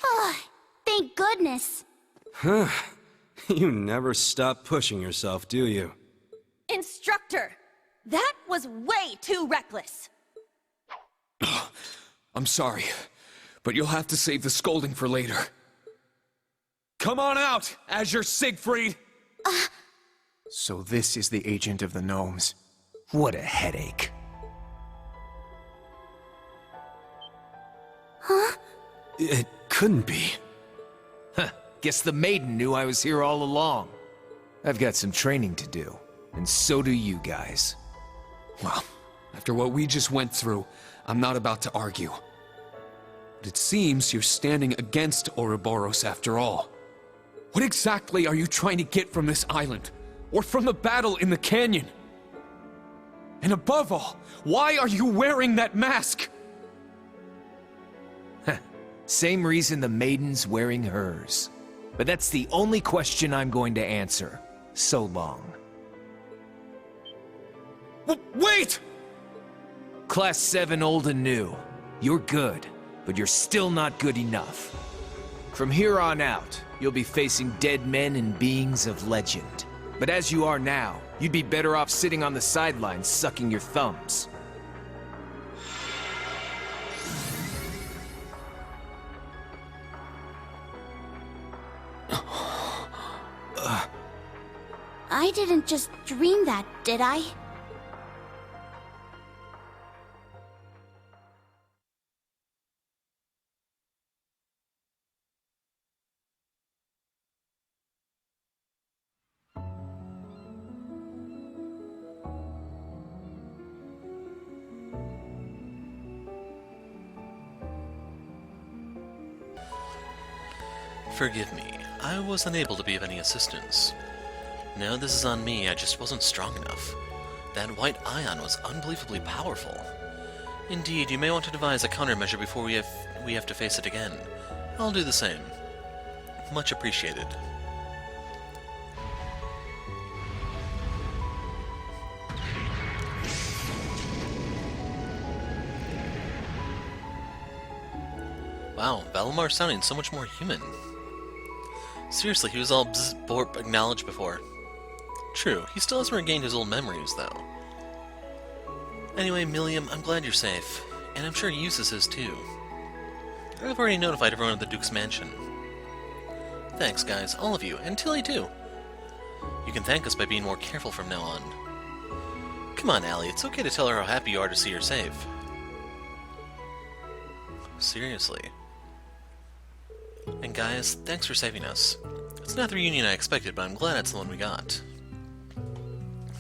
Oh, thank goodness. Huh. You never stop pushing yourself, do you? Instructor! That was way too reckless! I'm sorry, but you'll have to save the scolding for later. Come on out, Azure Siegfried! So this is the agent of the gnomes. What a headache. Huh? It couldn't be. Huh. Guess the maiden knew I was here all along. I've got some training to do, and so do you guys. Well, after what we just went through, I'm not about to argue. But it seems you're standing against Ouroboros after all. What exactly are you trying to get from this island? Or from the battle in the canyon? And above all, why are you wearing that mask? Same reason the maiden's wearing hers. But that's the only question I'm going to answer. So long. Wait! Class 7 old and new. You're good, but you're still not good enough. From here on out, you'll be facing dead men and beings of legend. But as you are now, you'd be better off sitting on the sidelines sucking your thumbs. I didn't just dream that, did I? Forgive me, I was unable to be of any assistance. No, this is on me, I just wasn't strong enough. That white ion was unbelievably powerful. Indeed, you may want to devise a countermeasure before we have to face it again. I'll do the same. Much appreciated. Wow, Valomar's sounding so much more human. Seriously, he was all bzz, borp, acknowledged before. True, he still hasn't regained his old memories, though. Anyway, Millium, I'm glad you're safe. And I'm sure Eustace is, too. I've already notified everyone at the Duke's mansion. Thanks, guys, all of you, and Tilly, too. You can thank us by being more careful from now on. Come on, Allie, it's okay to tell her how happy you are to see her safe. Seriously. And guys, thanks for saving us. It's not the reunion I expected, but I'm glad it's the one we got.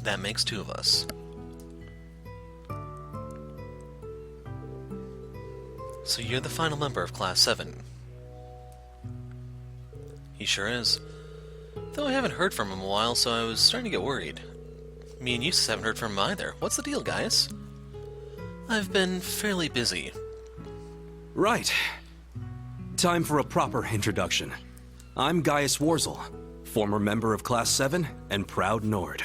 That makes two of us. So you're the final member of Class 7. He sure is. Though I haven't heard from him in a while, so I was starting to get worried. Me and Eustace haven't heard from him either. What's the deal, guys? I've been fairly busy. Right. Time for a proper introduction. I'm Gaius Warzel, former member of Class 7 and proud Nord.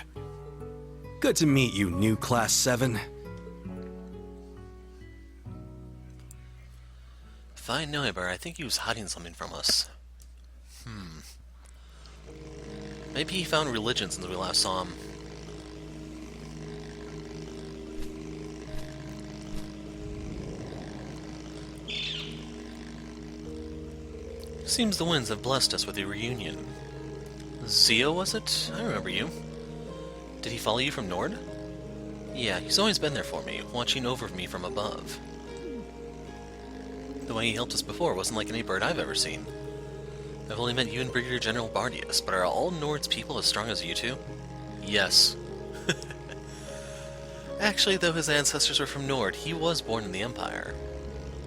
Good to meet you, new Class 7. If I know Ibar, I think he was hiding something from us. Maybe he found religion since we last saw him. Seems the winds have blessed us with a reunion. Zio, was it? I remember you. Did he follow you from Nord? Yeah, he's always been there for me, watching over me from above. The way he helped us before wasn't like any bird I've ever seen. I've only met you and Brigadier General Bardius, but are all Nord's people as strong as you two? Yes. Actually, though his ancestors were from Nord, he was born in the Empire.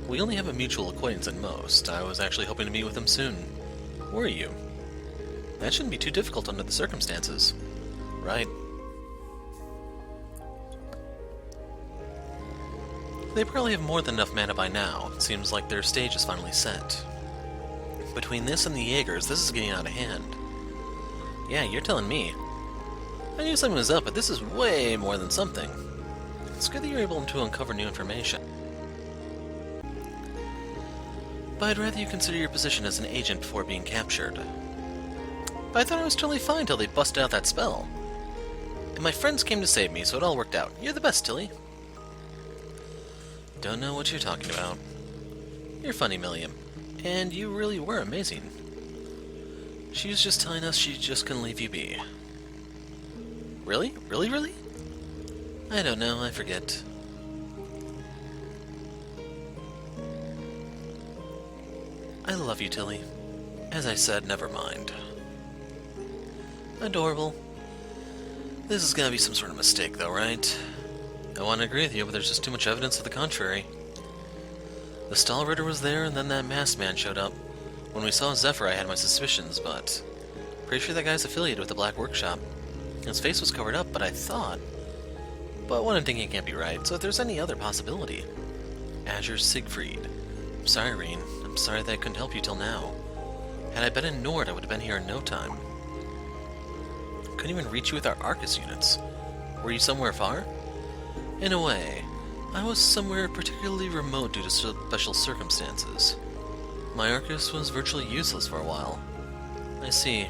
We only have a mutual acquaintance at most. I was actually hoping to meet with him soon. Were you? That shouldn't be too difficult under the circumstances. Right. They probably have more than enough mana by now. It seems like their stage is finally set. Between this and the Jaegers, this is getting out of hand. Yeah, you're telling me. I knew something was up, but this is way more than something. It's good that you're able to uncover new information. But I'd rather you consider your position as an agent before being captured. But I thought I was totally fine till they busted out that spell. And my friends came to save me, so it all worked out. You're the best, Tilly. Don't know what you're talking about. You're funny, Millium. And you really were amazing. She was just telling us she just couldn't leave you be. Really? Really, really? I don't know, I forget. I love you, Tilly. As I said, never mind. Adorable. This is gonna be some sort of mistake, though, right? I want to agree with you, but there's just too much evidence to the contrary. The Stahlritter was there, and then that masked man showed up. When we saw Zephyr, I had my suspicions, but... pretty sure that guy's affiliated with the Black Workshop. His face was covered up, but I thought... But one thinking can't be right, so if there's any other possibility... Azure Siegfried. I'm sorry, Reen. I'm sorry that I couldn't help you till now. Had I been in Nord, I would have been here in no time. Couldn't even reach you with our Arcus units. Were you somewhere far? In a way. I was somewhere particularly remote due to special circumstances. My Arcus was virtually useless for a while. I see.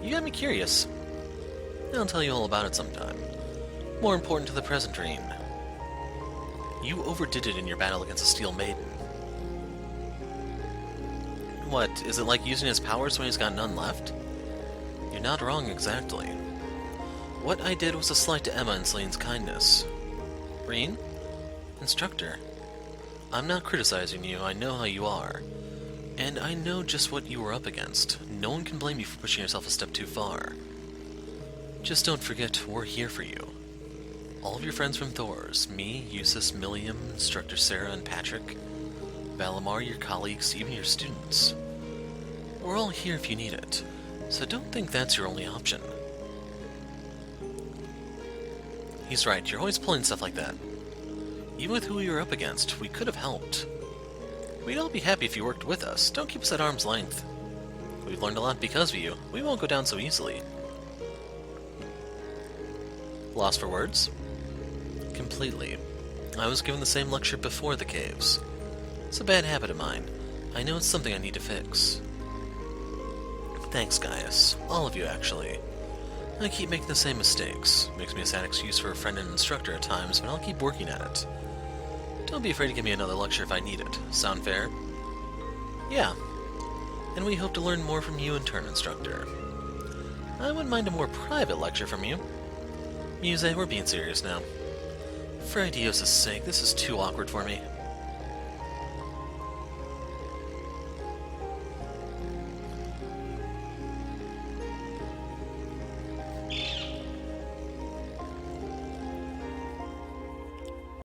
You got me curious. I'll tell you all about it sometime. More important to the present, Reen. You overdid it in your battle against the Steel Maiden. What, is it like using his powers when he's got none left? You're not wrong exactly. What I did was a slight to Emma and Celine's kindness. Reen? Instructor. I'm not criticizing you, I know how you are. And I know just what you were up against. No one can blame you for pushing yourself a step too far. Just don't forget, we're here for you. All of your friends from Thor's, me, Eustace, Millium, Instructor Sarah, and Patrick, Valimar, your colleagues, even your students. We're all here if you need it, so don't think that's your only option. He's right, you're always pulling stuff like that. Even with who we were up against, we could have helped. We'd all be happy if you worked with us. Don't keep us at arm's length. We've learned a lot because of you. We won't go down so easily. Lost for words? Completely. I was given the same lecture before the caves. It's a bad habit of mine. I know it's something I need to fix. Thanks, Gaius. All of you, actually. I keep making the same mistakes. Makes me a sad excuse for a friend and instructor at times, but I'll keep working at it. Don't be afraid to give me another lecture if I need it. Sound fair? Yeah. And we hope to learn more from you in turn, instructor. I wouldn't mind a more private lecture from you. Muse, we're being serious now. For Idios' sake, this is too awkward for me.